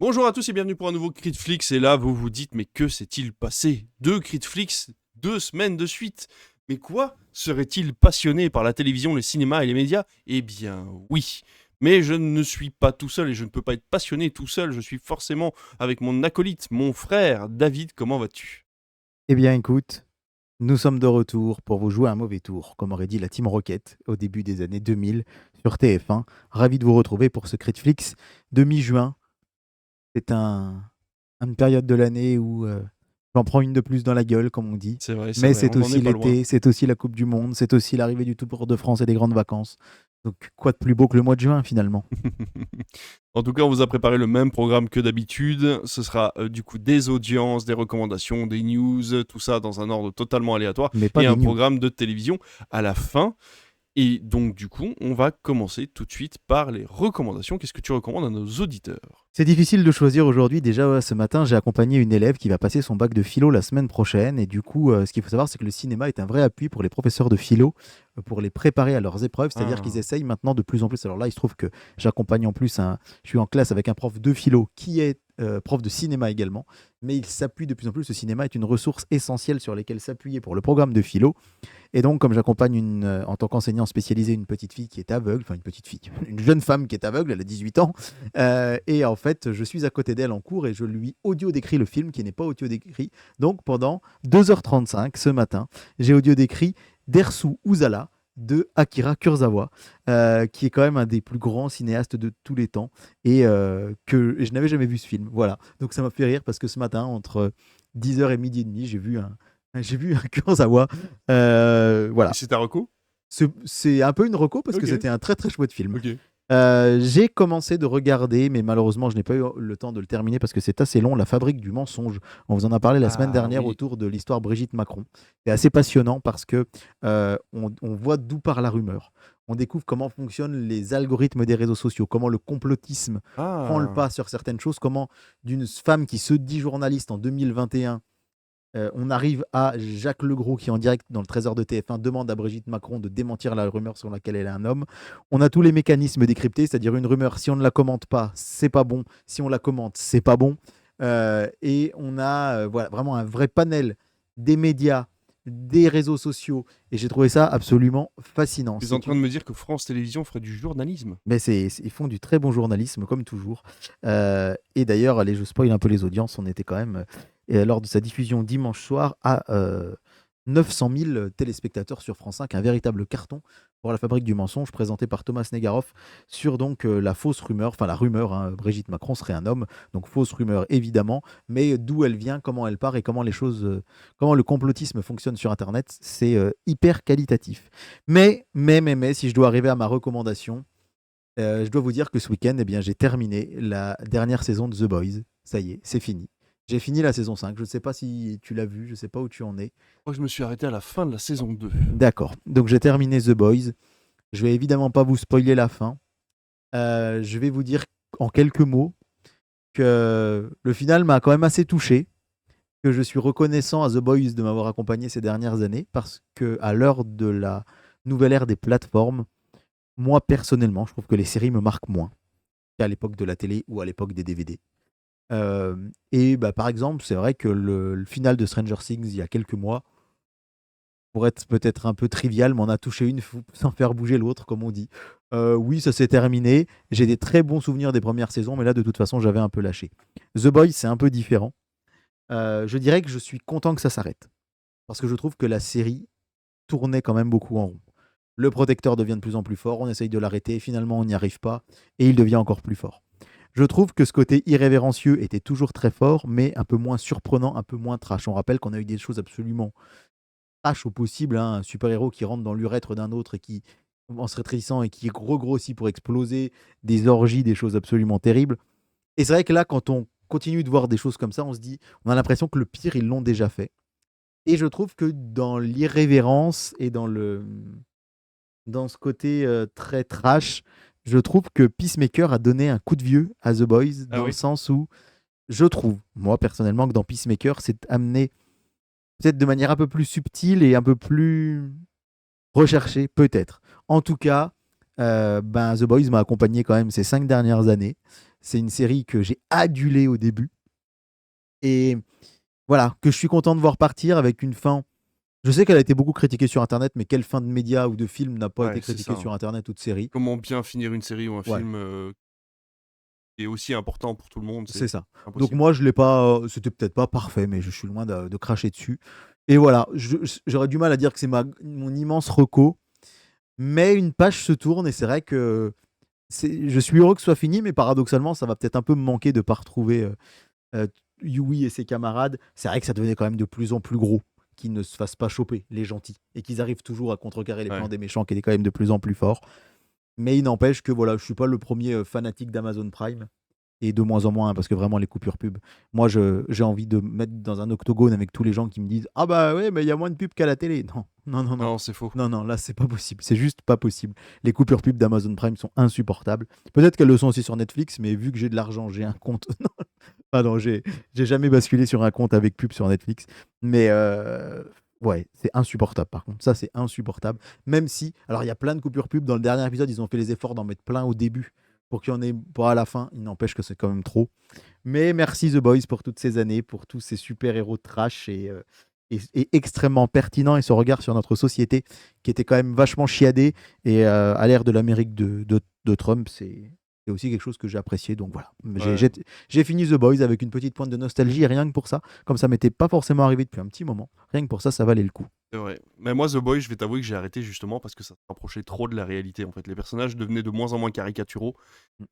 Bonjour à tous et bienvenue pour un nouveau Critflix. Et là, vous vous dites, mais que s'est-il passé? 2 Critflix, 2 semaines de suite. Mais quoi? Serait-il passionné par la télévision, le cinéma et les médias? Eh bien, oui. Mais je ne suis pas tout seul et je ne peux pas être passionné tout seul. Je suis forcément avec mon acolyte, mon frère. David, comment vas-tu? Eh bien, écoute, nous sommes de retour pour vous jouer un mauvais tour, comme aurait dit la Team Rocket au début des années 2000 sur TF1. Ravi de vous retrouver pour ce Critflix de mi-juin. C'est une période de l'année où j'en prends une de plus dans la gueule, comme on dit. C'est Mais vrai, c'est on n'en est aussi pas loin. l'été, c'est aussi la Coupe du Monde, c'est aussi l'arrivée du Tour de France et des grandes vacances. Donc, quoi de plus beau que le mois de juin, finalement? En tout cas, on vous a préparé le même programme que d'habitude. Ce sera du coup des audiences, des recommandations, des news, tout ça dans un ordre totalement aléatoire Mais pas et des un news. programme de télévision à la fin. Et donc, du coup, on va commencer tout de suite par les recommandations. Qu'est-ce que tu recommandes à nos auditeurs? C'est difficile de choisir aujourd'hui. Déjà, ce matin, j'ai accompagné une élève qui va passer son bac de philo la semaine prochaine. Et du coup, ce qu'il faut savoir, c'est que le cinéma est un vrai appui pour les professeurs de philo, pour les préparer à leurs épreuves. C'est-à-dire qu'ils Ah. essayent maintenant de plus en plus. Alors là, il se trouve que j'accompagne en plus je suis en classe avec un prof de philo qui est prof de cinéma également. Mais il s'appuie de plus en plus. Le cinéma est une ressource essentielle sur laquelle s'appuyer pour le programme de philo. Et donc, comme j'accompagne en tant qu'enseignant spécialisé une petite fille qui est aveugle, enfin une petite fille, une jeune femme qui est aveugle, elle a 18 ans, et en fait, je suis à côté d'elle en cours et je lui audio-décris le film qui n'est pas audio-décrit. Donc, pendant 2h35 ce matin, j'ai audio-décrit Dersu Uzala de Akira Kurosawa, qui est quand même un des plus grands cinéastes de tous les temps, et je n'avais jamais vu ce film. Voilà, donc ça m'a fait rire parce que ce matin, entre 10h et midi et demi, j'ai vu un Kurosawa. Et Voilà. c'est ta reco? C'est un peu une reco parce que Ok, c'était un très très chouette film. ok. J'ai commencé de regarder, mais malheureusement, je n'ai pas eu le temps de le terminer parce que c'est assez long, La Fabrique du mensonge. On vous en a parlé la semaine Ah dernière oui. autour de l'histoire Brigitte Macron. C'est assez passionnant parce que on voit d'où part la rumeur. On découvre comment fonctionnent les algorithmes des réseaux sociaux, comment le complotisme prend le Ah. pas sur certaines choses, comment d'une femme qui se dit journaliste en 2021 on arrive à Jacques Legros qui, en direct dans le Trésor de TF1, demande à Brigitte Macron de démentir la rumeur sur laquelle elle est un homme. On a tous les mécanismes décryptés, c'est-à-dire une rumeur, si on ne la commente pas, c'est pas bon. Si on la commente, c'est pas bon. Et on a voilà, vraiment un vrai panel des médias, des réseaux sociaux. Et j'ai trouvé ça absolument fascinant. Tu es en train de me dire que France Télévisions ferait du journalisme? Mais ils font du très bon journalisme, comme toujours. Et d'ailleurs, allez, je spoil un peu les audiences. On était quand même, lors de sa diffusion dimanche soir, à 900 000 téléspectateurs sur France 5. Un véritable carton pour La Fabrique du mensonge, présenté par Thomas Negaroff, sur donc la fausse rumeur, enfin la rumeur, hein, Brigitte Macron serait un homme. Donc fausse rumeur, évidemment. Mais d'où elle vient, comment elle part et comment les choses, comment le complotisme fonctionne sur Internet, c'est hyper qualitatif. Mais, si je dois arriver à ma recommandation, je dois vous dire que ce week-end, eh bien, j'ai terminé la dernière saison de The Boys. Ça y est, c'est fini. J'ai fini la saison 5. Je ne sais pas si tu l'as vu, je ne sais pas où tu en es. Moi, je me suis arrêté à la fin de la saison 2. D'accord. Donc j'ai terminé The Boys. Je vais évidemment pas vous spoiler la fin. Je vais vous dire en quelques mots que le final m'a quand même assez touché, que je suis reconnaissant à The Boys de m'avoir accompagné ces dernières années, parce que à l'heure de la nouvelle ère des plateformes, moi personnellement, je trouve que les séries me marquent moins qu'à l'époque de la télé ou à l'époque des DVD. Et bah, par exemple, c'est vrai que le final de Stranger Things il y a quelques mois, pour être peut-être un peu trivial, m'en a touché une sans faire bouger l'autre, comme on dit. Oui, ça s'est terminé. J'ai des très bons souvenirs des premières saisons, mais là, de toute façon, j'avais un peu lâché. The Boys, c'est un peu différent. Je dirais que je suis content que ça s'arrête. Parce que je trouve que la série tournait quand même beaucoup en rond. Le protecteur devient de plus en plus fort, on essaye de l'arrêter, finalement on n'y arrive pas, et il devient encore plus fort. Je trouve que ce côté irrévérencieux était toujours très fort, mais un peu moins surprenant, un peu moins trash. On rappelle qu'on a eu des choses absolument trash au possible, hein, un super-héros qui rentre dans l'urètre d'un autre et qui, en se rétrécissant, et qui regrossit pour exploser, des orgies, des choses absolument terribles. Et c'est vrai que là, quand on continue de voir des choses comme ça, on se dit, on a l'impression que le pire, ils l'ont déjà fait. Et je trouve que dans l'irrévérence et dans ce côté très trash, je trouve que Peacemaker a donné un coup de vieux à The Boys, Ah dans le oui? sens où je trouve, moi personnellement, que dans Peacemaker, c'est amené peut-être de manière un peu plus subtile et un peu plus recherchée, peut-être. En tout cas, Ben, The Boys m'a accompagné quand même ces 5 dernières années. C'est une série que j'ai adulée au début. Et voilà, que je suis content de voir partir avec une fin. Je sais qu'elle a été beaucoup critiquée sur Internet, mais quelle fin de média ou de film n'a pas été Ouais, c'est ça, critiquée hein. sur Internet ou de série? Comment bien finir une série ou un Ouais, film qui est aussi important pour tout le monde, c'est c'est ça. Donc impossible. moi, je l'ai pas. C'était peut-être pas parfait, mais je suis loin de cracher dessus. Et voilà, j'aurais du mal à dire que c'est mon immense reco, mais une page se tourne et c'est vrai que je suis heureux que ce soit fini, mais paradoxalement, ça va peut-être un peu me manquer de ne pas retrouver euh, Yui et ses camarades. C'est vrai que ça devenait quand même de plus en plus gros, qu'ils ne se fassent pas choper, les gentils, et qu'ils arrivent toujours à contrecarrer les plans Ouais. des méchants, qui étaient quand même de plus en plus forts. Mais il n'empêche que voilà, je suis pas le premier fanatique d'Amazon Prime, et de moins en moins, hein, parce que vraiment les coupures pub. Moi, j'ai envie de me mettre dans un octogone avec tous les gens qui me disent ah bah ouais, mais il y a moins de pubs qu'à la télé. Non, non, non, non. Non, c'est faux. Non, non, là, c'est pas possible. C'est juste pas possible. Les coupures pub d'Amazon Prime sont insupportables. Peut-être qu'elles le sont aussi sur Netflix, mais vu que j'ai de l'argent, j'ai un compte. Non, pardon, j'ai jamais basculé sur un compte avec pub sur Netflix. Mais ouais, c'est insupportable par contre. Ça, c'est insupportable. Même si, alors il y a plein de coupures pub. Dans le dernier épisode, ils ont fait les efforts d'en mettre plein au début pour qu'il y en ait pas à la fin. Il n'empêche que c'est quand même trop. Mais merci The Boys pour toutes ces années, pour tous ces super-héros trash et extrêmement pertinents et ce regard sur notre société qui était quand même vachement chiadé. Et à l'ère de l'Amérique de Trump, c'est aussi quelque chose que j'ai apprécié. Donc voilà, Ouais. j'ai fini The Boys avec une petite pointe de nostalgie et rien que pour ça, comme ça m'était pas forcément arrivé depuis un petit moment, rien que pour ça, ça valait le coup. C'est vrai. Mais moi, The Boy, je vais t'avouer que j'ai arrêté justement parce que ça se rapprochait trop de la réalité. En fait, les personnages devenaient de moins en moins caricaturaux.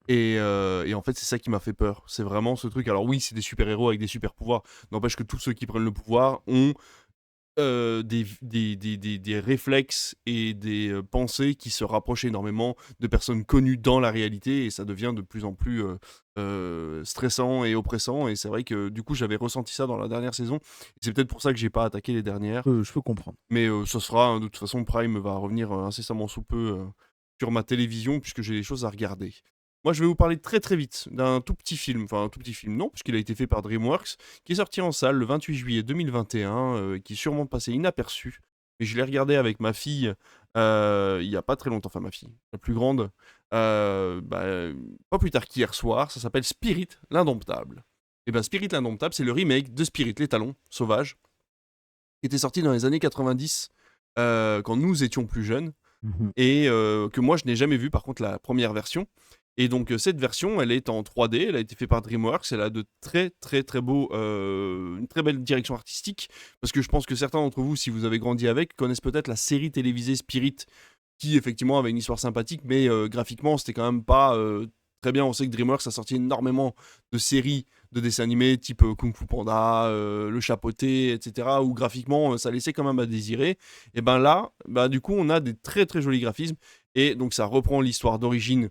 Et en fait, c'est ça qui m'a fait peur. C'est vraiment ce truc. Alors oui, c'est des super-héros avec des super-pouvoirs. N'empêche que tous ceux qui prennent le pouvoir ont des réflexes et des pensées qui se rapprochent énormément de personnes connues dans la réalité. Et ça devient de plus en plus stressant et oppressant. Et c'est vrai que du coup, j'avais ressenti ça dans la dernière saison. Et c'est peut-être pour ça que j'ai pas attaqué les dernières. Je peux comprendre. Mais ça sera, hein, de toute façon, Prime va revenir incessamment sous peu sur ma télévision puisque j'ai des choses à regarder. Moi, je vais vous parler très très vite d'un tout petit film, enfin un tout petit film non, puisqu'il a été fait par DreamWorks, qui est sorti en salle le 28 juillet 2021, qui est sûrement passé inaperçu. Mais je l'ai regardé avec ma fille il y a pas très longtemps, enfin ma fille, la plus grande, bah, pas plus tard qu'hier soir. Ça s'appelle Spirit l'Indomptable. Et ben Spirit l'Indomptable, c'est le remake de Spirit les Talons Sauvages, qui était sorti dans les années 90, quand nous étions plus jeunes, Mhm. et que moi je n'ai jamais vu par contre la première version. Et donc cette version, elle est en 3D, elle a été faite par DreamWorks, elle a de très très très beaux, une très belle direction artistique, parce que je pense que certains d'entre vous, si vous avez grandi avec, connaissent peut-être la série télévisée Spirit, qui effectivement avait une histoire sympathique, mais graphiquement c'était quand même pas très bien. On sait que DreamWorks a sorti énormément de séries de dessins animés type Kung Fu Panda, Le Chapeauté, etc., où graphiquement ça laissait quand même à désirer. Et ben là, bah, du coup on a des très très jolis graphismes, et donc ça reprend l'histoire d'origine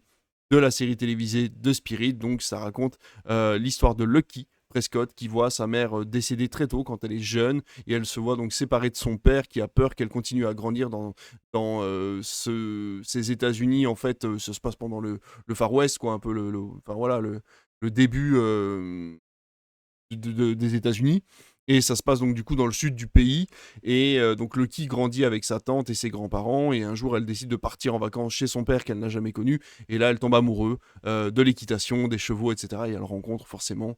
de la série télévisée de Spirit. Donc ça raconte l'histoire de Lucky Prescott, qui voit sa mère décéder très tôt quand elle est jeune, et elle se voit donc séparée de son père, qui a peur qu'elle continue à grandir dans ces États-Unis. En fait, ça se passe pendant le Far West, quoi, un peu enfin, voilà, le début des États-Unis. Et ça se passe donc du coup dans le sud du pays. Et donc Lucky grandit avec sa tante et ses grands-parents. Et un jour, elle décide de partir en vacances chez son père qu'elle n'a jamais connu. Et là, elle tombe amoureuse de l'équitation, des chevaux, etc. Et elle rencontre forcément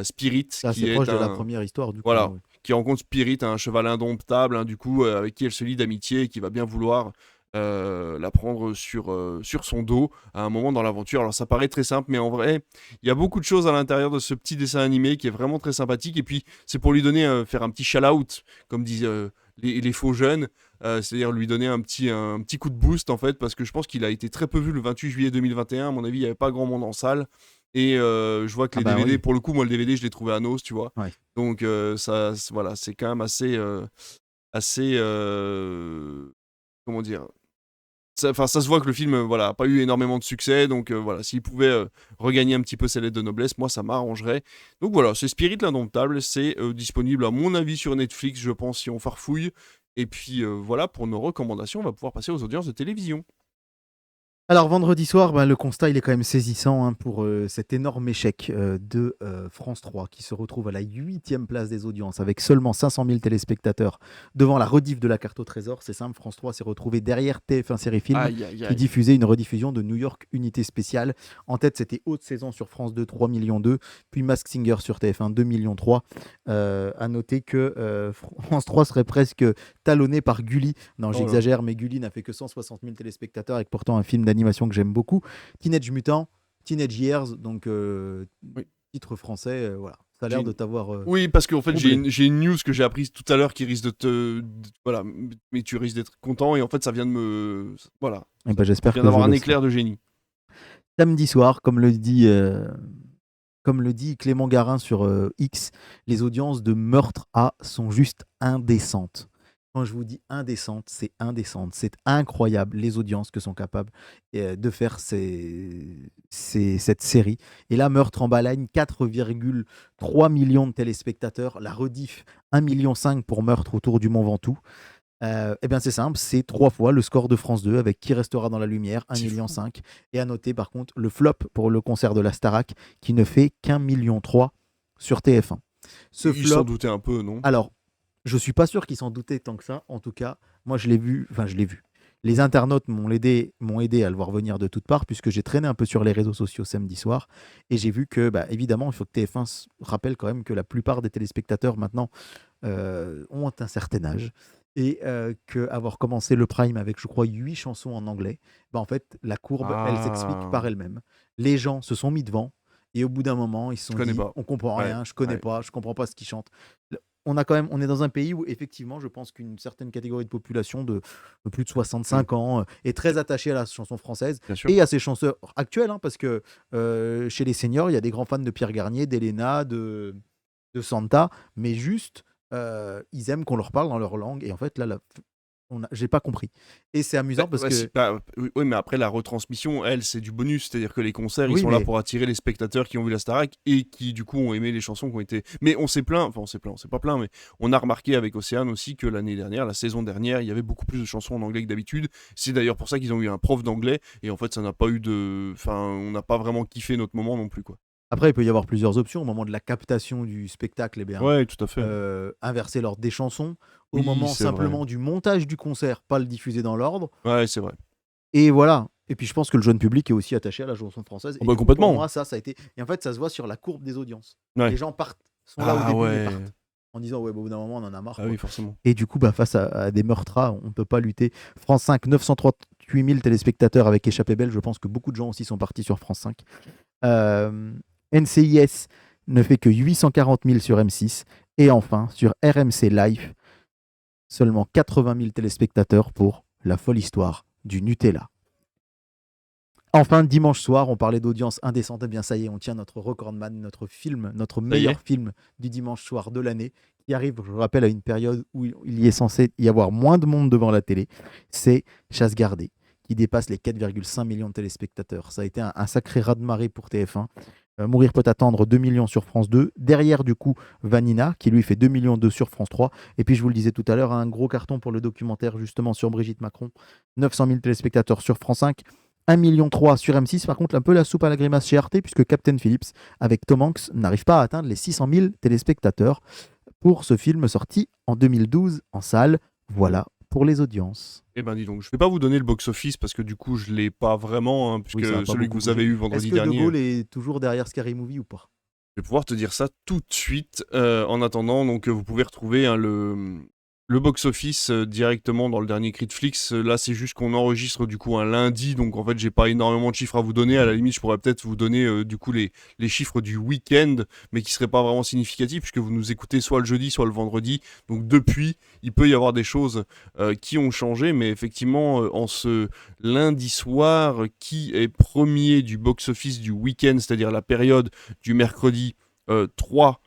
Spirit, C'est assez qui proche est de la un, première histoire, du coup. voilà, Ouais. qui rencontre Spirit, un cheval indomptable, hein, du coup, avec qui elle se lie d'amitié et qui va bien vouloir la prendre sur son dos à un moment dans l'aventure. Alors ça paraît très simple, mais en vrai, il y a beaucoup de choses à l'intérieur de ce petit dessin animé qui est vraiment très sympathique. Et puis, c'est pour lui donner, faire un petit shout-out, comme disent les faux jeunes, c'est-à-dire lui donner un petit coup de boost, en fait, parce que je pense qu'il a été très peu vu le 28 juillet 2021. À mon avis, il n'y avait pas grand monde en salle. Et je vois que Ah les bah DVD, oui. pour le coup, moi, le DVD, je l'ai trouvé à Nos, tu vois. Ouais. Donc voilà, c'est quand même assez, comment dire, enfin ça se voit que le film voilà a pas eu énormément de succès, donc voilà, s'il pouvait regagner un petit peu ses lettres de noblesse, moi ça m'arrangerait. Donc voilà, c'est Spirit l'Indomptable, c'est disponible à mon avis sur Netflix, je pense, si on farfouille. Et puis voilà, pour nos recommandations, on va pouvoir passer aux audiences de télévision. Alors vendredi soir, le constat il est quand même saisissant hein, pour cet énorme échec de France 3 qui se retrouve à la 8e place des audiences avec seulement 500 000 téléspectateurs devant la rediff de la carte au trésor. C'est simple, France 3 s'est retrouvé derrière TF1 Série Film Aïe, aïe, qui aïe. diffusait une rediffusion de New York Unité Spéciale. En tête, c'était Haute Saison sur France 2, 3 millions 2, puis Mask Singer sur TF1, 2 millions 3. À noter que France 3 serait presque talonné par Gulli. Non, Oh là là. j'exagère, mais Gulli n'a fait que 160 000 téléspectateurs avec pourtant un film d'animation que j'aime beaucoup. Teenage Mutant, Teenage Years, donc Oui. titre français, voilà. Ça a J'ai l'air de une- t'avoir Oui, parce qu'en fait, troublé. j'ai une news que j'ai apprise tout à l'heure qui risque voilà, mais tu risques d'être content, et en fait, ça vient de me. Voilà. Et ben, Je j'espère viens que je d'avoir un le serai. éclair de génie. Samedi soir, comme le dit Clément Garin sur X, les audiences de Meurtre A sont juste indécentes. Quand je vous dis indécente, c'est indécente. C'est incroyable les audiences que sont capables de faire cette série. Et là, Meurtre en Balagne, 4,3 millions de téléspectateurs. La rediff, 1,5 million pour Meurtre autour du Mont Ventoux. Eh bien, c'est simple, c'est 3 fois le score de France 2 avec Qui restera dans la lumière, 1,5 C'est million. fou. Et à noter par contre le flop pour le concert de la Starac qui ne fait qu'1,3 million sur TF1. Ce Ils s'en flop, doutaient un peu, non? alors, je suis pas sûr qu'ils s'en doutaient tant que ça. En tout cas, moi je l'ai vu, enfin je l'ai vu. Les internautes m'ont aidé à le voir venir de toutes parts puisque j'ai traîné un peu sur les réseaux sociaux samedi soir et j'ai vu que, évidemment, il faut que TF1 rappelle quand même que la plupart des téléspectateurs maintenant ont un certain âge et qu'avoir commencé le Prime avec, je crois, 8 chansons en anglais, en fait, la courbe, elle s'explique Ah, par elle-même. Les gens se sont mis devant et au bout d'un moment, ils se je sont connais dit, pas. on comprend Ouais, rien, je connais ouais. pas, je comprends pas ce qu'ils chantent. On est dans un pays où effectivement, je pense qu'une certaine catégorie de population de plus de Mm. 65 ans est très attachée à la chanson française Bien sûr. et à ses chanteurs actuels, hein, parce que chez les seniors, il y a des grands fans de Pierre Garnier, d'Elena, de Santa, mais juste, ils aiment qu'on leur parle dans leur langue. Et en fait, là, j'ai pas compris. Et c'est amusant parce Ouais, que, oui, oui, mais après, la retransmission, elle, c'est du bonus. C'est-à-dire que les concerts, ils oui, sont là mais pour attirer les spectateurs qui ont vu la Starac et qui, du coup, ont aimé les chansons qui ont été. Mais on s'est plaint, enfin, on s'est pas plaint, mais on a remarqué avec Océane aussi que l'année dernière, la saison dernière, il y avait beaucoup plus de chansons en anglais que d'habitude. C'est d'ailleurs pour ça qu'ils ont eu un prof d'anglais, et en fait, ça n'a pas eu de. Enfin, on n'a pas vraiment kiffé notre moment non plus, quoi. après, il peut y avoir plusieurs options. Au moment de la captation du spectacle, eh bien, Ouais, tout à fait. inverser l'ordre des chansons. Au Oui, moment c'est vrai. simplement du montage du concert, pas le diffuser dans l'ordre. Ouais, c'est vrai. Et voilà. Et puis je pense que le jeune public est aussi attaché à la chanson française. Oh Et bah, du coup, pour complètement. moi, ça a été. Et en fait, ça se voit sur la courbe des audiences. Les Ouais. gens partent, sont là au Ah début et ouais. partent. En disant, ouais, au bout d'un moment, on en a marre, Ah quoi. oui, forcément. Et du coup, face à des meurtras, on ne peut pas lutter. France 5, 938 000 téléspectateurs avec Échappée Belle. Je pense que beaucoup de gens aussi sont partis sur France 5. Euh, NCIS ne fait que 840 000 sur M6. Et enfin, sur RMC Live, seulement 80 000 téléspectateurs pour La folle histoire du Nutella. Enfin, dimanche soir, on parlait d'audience indécente. Eh bien, ça y est, on tient notre recordman, notre film, notre Ça y meilleur est. film du dimanche soir de l'année, qui arrive, je vous rappelle, à une période où il y est censé y avoir moins de monde devant la télé. C'est Chasse gardée, qui dépasse les 4,5 millions de téléspectateurs. Ça a été un sacré raz-de-marée pour TF1. Mourir peut attendre, 2 millions sur France 2. Derrière, du coup, Vanina, qui lui fait 2 millions 2 sur France 3. Et puis, je vous le disais tout à l'heure, un gros carton pour le documentaire justement sur Brigitte Macron. 900 000 téléspectateurs sur France 5. 1,3 million sur M6. Par contre, un peu la soupe à la grimace chez Arte, puisque Captain Phillips, avec Tom Hanks, n'arrive pas à atteindre les 600 000 téléspectateurs pour ce film sorti en 2012 en salle. Voilà pour les audiences. Eh ben dis donc, je vais pas vous donner le box-office parce que du coup je l'ai pas vraiment, hein, Oui, ça n'a puisque pas celui que beaucoup vous avez bougé. eu Est-ce vendredi que De dernier, Gaulle est toujours derrière Scary Movie ou pas? je vais pouvoir te dire ça tout de suite. En attendant, donc vous pouvez retrouver hein, le box-office directement dans le dernier Critflix. Là, c'est juste qu'on enregistre du coup un lundi, donc en fait, j'ai pas énormément de chiffres à vous donner. À la limite, je pourrais peut-être vous donner du coup les chiffres du week-end, mais qui seraient pas vraiment significatifs, puisque vous nous écoutez soit le jeudi, soit le vendredi. Donc depuis, il peut y avoir des choses qui ont changé, mais effectivement, en ce lundi soir, qui est premier du box-office du week-end, c'est-à-dire la période du mercredi 3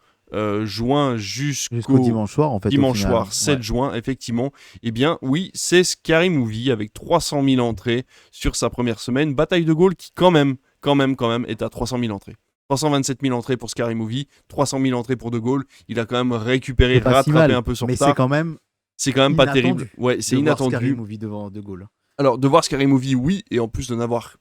juin Jusqu'au jusqu'au dimanche soir, en fait, au dimanche final, hein. soir Ouais. 7 juin, effectivement, eh bien oui, c'est Scary Movie avec 300 000 entrées sur sa première semaine. Bataille de Gaulle qui quand même, est à 300 000 entrées. 327 000 entrées pour Scary Movie, 300 000 entrées pour De Gaulle. Il a quand même récupéré, C'est pas si rattrapé mal, un peu son mais c'est retard. quand même C'est quand même pas terrible. inattendu Ouais, de c'est voir Scary inattendu. Movie devant De Gaulle. Alors, de voir Scary Movie, oui, et en plus de n'avoir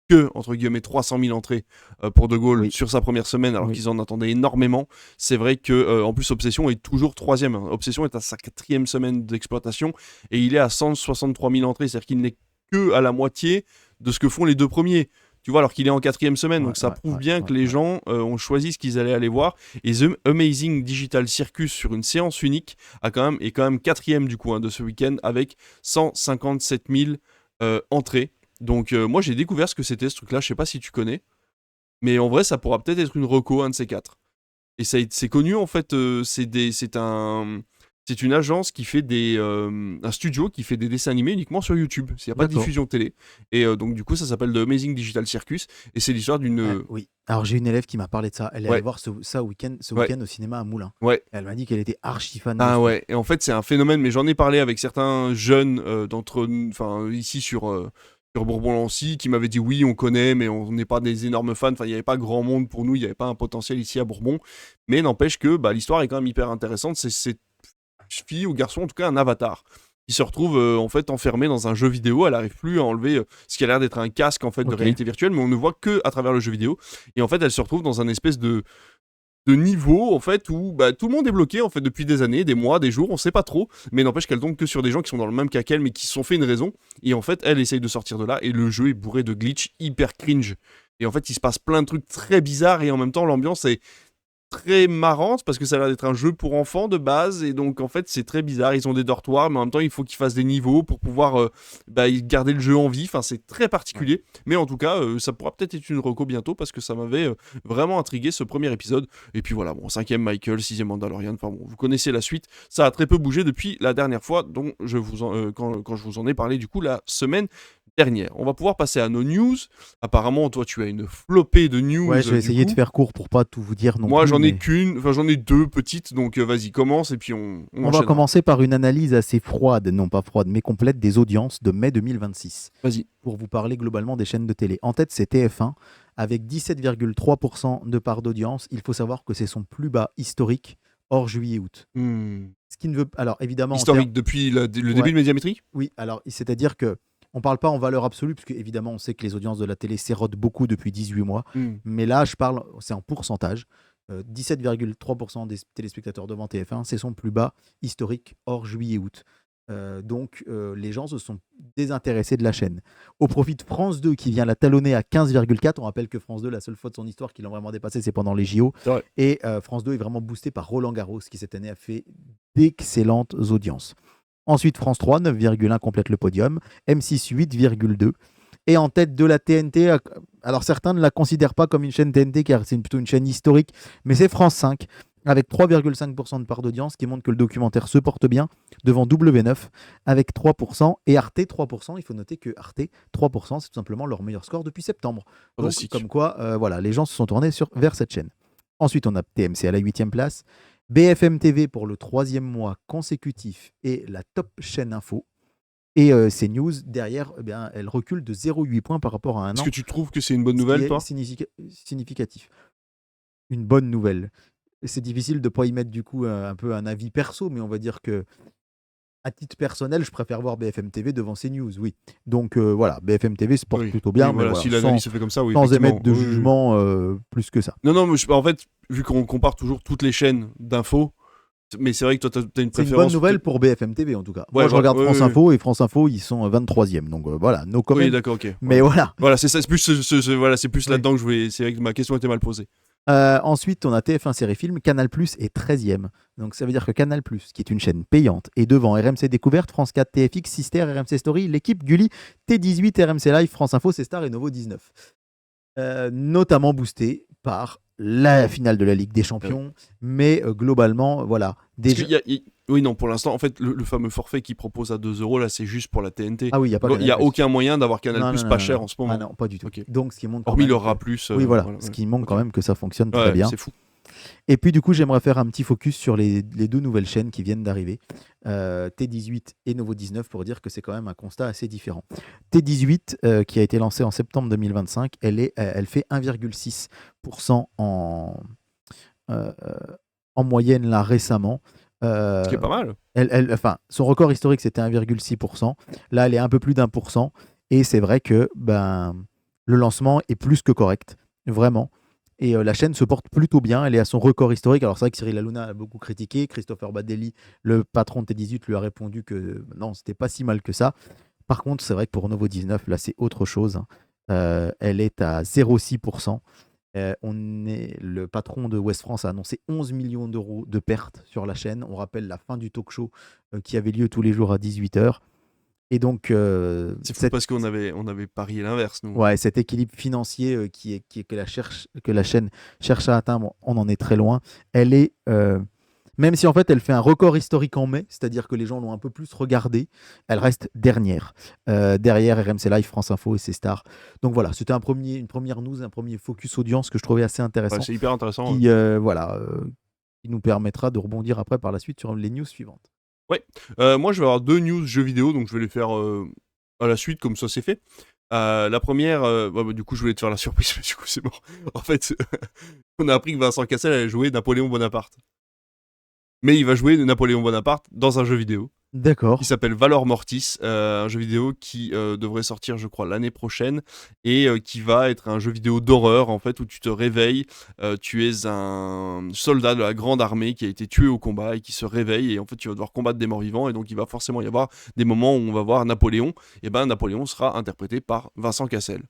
que, entre guillemets, 300 000 entrées pour De Gaulle Oui. sur sa première semaine, alors Oui. qu'ils en attendaient énormément. C'est vrai que, en plus, Obsession est toujours 3e. Obsession est à sa 4e semaine d'exploitation et il est à 163 000 entrées, c'est-à-dire qu'il n'est que à la moitié de ce que font les 2 premiers. Tu vois, alors qu'il est en 4e semaine, donc ça prouve bien que les gens ont choisi ce qu'ils allaient aller voir. Et The Amazing Digital Circus sur une séance unique est quand même 4e du coup de ce week-end avec 157 000 entrées. Donc moi j'ai découvert ce que c'était ce truc-là, je sais pas si tu connais, mais en vrai ça pourra peut-être être une reco, un de ces 4. Et c'est connu en fait, c'est une agence qui fait un studio qui fait des dessins animés uniquement sur YouTube. Il n'y a pas de D'accord. diffusion télé. Et donc du coup ça s'appelle The Amazing Digital Circus et c'est l'histoire d'une... Oui. Alors j'ai une élève qui m'a parlé de ça. Elle est Ouais. allée voir ce week-end au cinéma à Moulins. Ouais. Et elle m'a dit qu'elle était archi fan de Ah ce ouais, et en fait c'est un phénomène, mais j'en ai parlé avec certains jeunes ici sur Bourbon-Lancy qui m'avaient dit oui on connaît mais on n'est pas des énormes fans, enfin il n'y avait pas grand monde pour nous, il n'y avait pas un potentiel ici à Bourbon, mais n'empêche que l'histoire est quand même hyper intéressante, c'est cette fille ou garçon en tout cas un avatar qui se retrouve en fait enfermée dans un jeu vidéo, elle n'arrive plus à enlever ce qui a l'air d'être un casque en fait de Ok. réalité virtuelle, mais on ne voit que à travers le jeu vidéo, et en fait elle se retrouve dans un espèce de niveau en fait où tout le monde est bloqué en fait depuis des années, des mois, des jours, on sait pas trop, mais n'empêche qu'elle tombe que sur des gens qui sont dans le même cas qu'elle mais qui se sont fait une raison, et en fait elle essaye de sortir de là et le jeu est bourré de glitch hyper cringe, et en fait il se passe plein de trucs très bizarres et en même temps l'ambiance est très marrante parce que ça a l'air d'être un jeu pour enfants de base, et donc en fait c'est très bizarre, ils ont des dortoirs mais en même temps il faut qu'ils fassent des niveaux pour pouvoir garder le jeu en vie, enfin c'est très particulier, mais en tout cas ça pourra peut-être être une reco bientôt parce que ça m'avait vraiment intrigué ce premier épisode, et puis voilà, bon, 5e Michael, 6e Mandalorian, enfin bon, vous connaissez la suite, ça a très peu bougé depuis la dernière fois dont je vous quand je vous en ai parlé du coup la semaine dernière. On va pouvoir passer à nos news. Apparemment, toi, tu as une flopée de news. Ouais, je vais essayer de faire court pour pas tout vous dire non Moi, plus. j'en ai mais qu'une, enfin j'en ai 2 petites, donc vas-y, commence et puis on on va enchaînera. commencer par une analyse assez froide, non pas froide, mais complète des audiences de mai 2026. Vas-y. Pour vous parler globalement des chaînes de télé. En tête, c'est TF1 avec 17,3% de part d'audience. Il faut savoir que c'est son plus bas historique hors juillet-août. Ce qui ne veut alors évidemment Historique depuis le début de Médiamétrie. Oui, alors c'est-à-dire que on parle pas en valeur absolue, puisque évidemment on sait que les audiences de la télé s'érodent beaucoup depuis 18 mois. Mais là, je parle, c'est en pourcentage. 17,3% des téléspectateurs devant TF1, c'est son plus bas historique hors juillet-août. Donc les gens se sont désintéressés de la chaîne. Au profit de France 2 qui vient la talonner à 15,4. On rappelle que France 2, la seule fois de son histoire qu'ils l'ont vraiment dépassé, c'est pendant les JO. C'est vrai. Et France 2 est vraiment boosté par Roland Garros qui cette année a fait d'excellentes audiences. Ensuite, France 3, 9,1 complète le podium. M6, 8,2. Et en tête de la TNT, alors certains ne la considèrent pas comme une chaîne TNT car c'est plutôt une chaîne historique, mais c'est France 5 avec 3,5% de part d'audience qui montre que le documentaire se porte bien devant W9 avec 3% et Arte 3%. Il faut noter que Arte 3%, c'est tout simplement leur meilleur score depuis septembre. Donc comme quoi, voilà, les gens se sont tournés vers cette chaîne. Ensuite, on a TMC à la 8e place. BFM TV pour le 3e mois consécutif et la top chaîne info. Et CNews, derrière, elle recule de 0,8 points par rapport à un an. Est-ce que tu trouves que c'est une bonne nouvelle, toi ? Significatif. Une bonne nouvelle. C'est difficile de ne pas y mettre du coup un peu un avis perso, mais on va dire que à titre personnel, je préfère voir BFM TV devant CNews, oui. Donc voilà, BFM TV se porte plutôt bien, mais voilà, si l'analyse se fait comme ça, oui, sans émettre de jugement plus que ça. Non, mais en fait, vu qu'on compare toujours toutes les chaînes d'infos, mais c'est vrai que toi, tu as une préférence. C'est une bonne nouvelle pour BFM TV, en tout cas. Moi, je regarde France Info, et France Info, ils sont 23e. Donc voilà, no comment. Oui, d'accord, ok. Mais voilà. Voilà, c'est ça, c'est plus là-dedans que je voulais. C'est vrai que ma question était mal posée. Ensuite, on a TF1 Série Film, Canal+ est 13e. Donc ça veut dire que Canal+, qui est une chaîne payante, est devant RMC Découverte, France 4, TFX, Sister, RMC Story, L'équipe, Gulli, T18, RMC Live, France Info, C Star et Novo 19. Notamment boosté par la finale de la Ligue des Champions, mais globalement, voilà. Oui, non, pour l'instant, en fait, le fameux forfait qu'ils proposent à 2 €, là, c'est juste pour la TNT. Ah oui, il n'y a aucun moyen d'avoir Canal+ pas cher en ce moment. Ah non, pas du tout. Okay. Donc, ce qui montre hormis le rat+. Oui, voilà. Ce qui montre quand même que ça fonctionne très bien. C'est fou. Et puis, du coup, j'aimerais faire un petit focus sur les 2 nouvelles chaînes qui viennent d'arriver, T18 et Novo 19, pour dire que c'est quand même un constat assez différent. T18, qui a été lancée en septembre 2025, elle fait 1,6% en moyenne là récemment. Ce qui est pas mal. Enfin, son record historique, c'était 1,6%. Là, elle est un peu plus d'1%. Et c'est vrai que le lancement est plus que correct, vraiment. Et la chaîne se porte plutôt bien. Elle est à son record historique. Alors, c'est vrai que Cyril Hanouna a beaucoup critiqué. Christopher Badelli, le patron de T18, lui a répondu que non, c'était pas si mal que ça. Par contre, c'est vrai que pour Novo 19, là, c'est autre chose, hein. Elle est à 0,6%. Le patron de West France a annoncé 11 millions d'euros de pertes sur la chaîne. On rappelle la fin du talk show qui avait lieu tous les jours à 18h. Et donc, C'est fou parce qu'on avait parié l'inverse, nous. ouais, cet équilibre financier que la chaîne cherche à atteindre, on en est très loin. Elle est, même si en fait elle fait un record historique en mai, c'est-à-dire que les gens l'ont un peu plus regardée, elle reste dernière. Derrière RMC Live, France Info et ses stars. Donc voilà, c'était une première news, un premier focus audience que je trouvais assez intéressant. Ouais, c'est hyper intéressant. Qui, qui nous permettra de rebondir après par la suite sur les news suivantes. Moi, je vais avoir 2 news jeux vidéo, donc je vais les faire à la suite, comme ça c'est fait. La première, du coup, je voulais te faire la surprise, mais du coup, c'est mort. En fait, on a appris que Vincent Cassel allait jouer Napoléon Bonaparte. Mais il va jouer Napoléon Bonaparte dans un jeu vidéo D'accord. qui s'appelle Valor Mortis, un jeu vidéo qui devrait sortir, je crois, l'année prochaine, et qui va être un jeu vidéo d'horreur, en fait, où tu te réveilles, tu es un soldat de la grande armée qui a été tué au combat et qui se réveille, et en fait, tu vas devoir combattre des morts vivants, et donc il va forcément y avoir des moments où on va voir Napoléon, et ben Napoléon sera interprété par Vincent Cassel.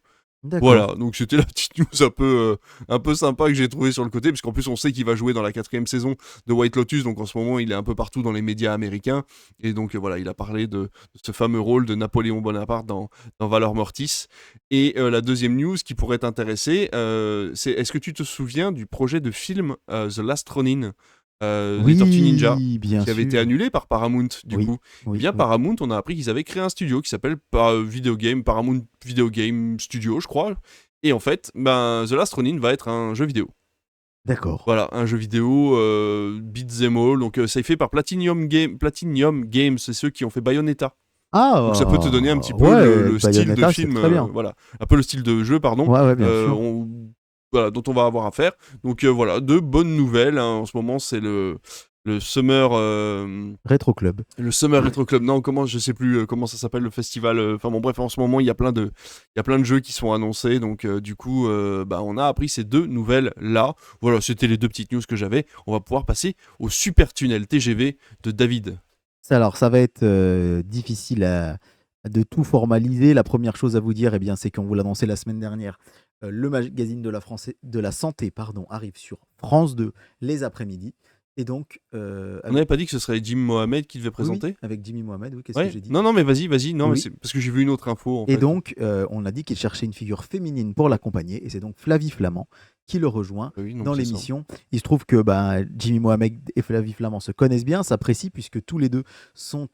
D'accord. Voilà, donc c'était la petite news un peu sympa que j'ai trouvé sur le côté, parce qu'en plus on sait qu'il va jouer dans la 4e saison de White Lotus, donc en ce moment il est un peu partout dans les médias américains, et donc voilà, il a parlé de ce fameux rôle de Napoléon Bonaparte dans Valor Mortis. Et la deuxième news qui pourrait t'intéresser, c'est est-ce que tu te souviens du projet de film The Last Ronin des Tortues Ninja, bien qui avait été sûr. annulé par Paramount, du Oui, coup. oui, Eh bien, oui. Paramount, on a appris qu'ils avaient créé un studio qui s'appelle Paramount Video Game Studio, je crois. Et en fait, The Last Ronin va être un jeu vidéo. D'accord. Voilà, un jeu vidéo beat'em all. Donc, ça est fait par Platinum Games, c'est ceux qui ont fait Bayonetta. Ah, Donc, ça peut te donner un petit peu ouais, le style de Bayonetta, c'est film. très bien. Voilà, un peu le style de jeu, pardon. Ouais, bien sûr. Voilà, dont on va avoir affaire. Donc voilà, de bonnes nouvelles, hein. En ce moment, c'est le Summer Rétro Club. le Summer Retro Club. Non, je sais plus comment ça s'appelle, le festival. Enfin bon, bref, en ce moment, il y a plein de jeux qui sont annoncés. Donc du coup, on a appris ces 2 nouvelles là. Voilà, c'était les 2 petites news que j'avais. On va pouvoir passer au super tunnel TGV de David. Alors, ça va être difficile de tout formaliser. La première chose à vous dire, c'est qu'on vous l'annonçait la semaine dernière. Le magazine de la santé arrive sur France 2 les après-midi. Et donc, On n'avait pas dit que ce serait Jim Mohamed qui devait présenter oui, avec Jimmy Mohamed, oui, qu'est-ce que j'ai dit? Non, mais vas-y. Non, Oui. mais c'est parce que j'ai vu une autre info. En Et fait. donc, on a dit qu'il cherchait une figure féminine pour l'accompagner. Et c'est donc Flavie Flamand qui le rejoint dans l'émission. Il se trouve que Jimmy Mohamed et Flavie Flamand se connaissent bien, s'apprécient, puisque tous les deux sont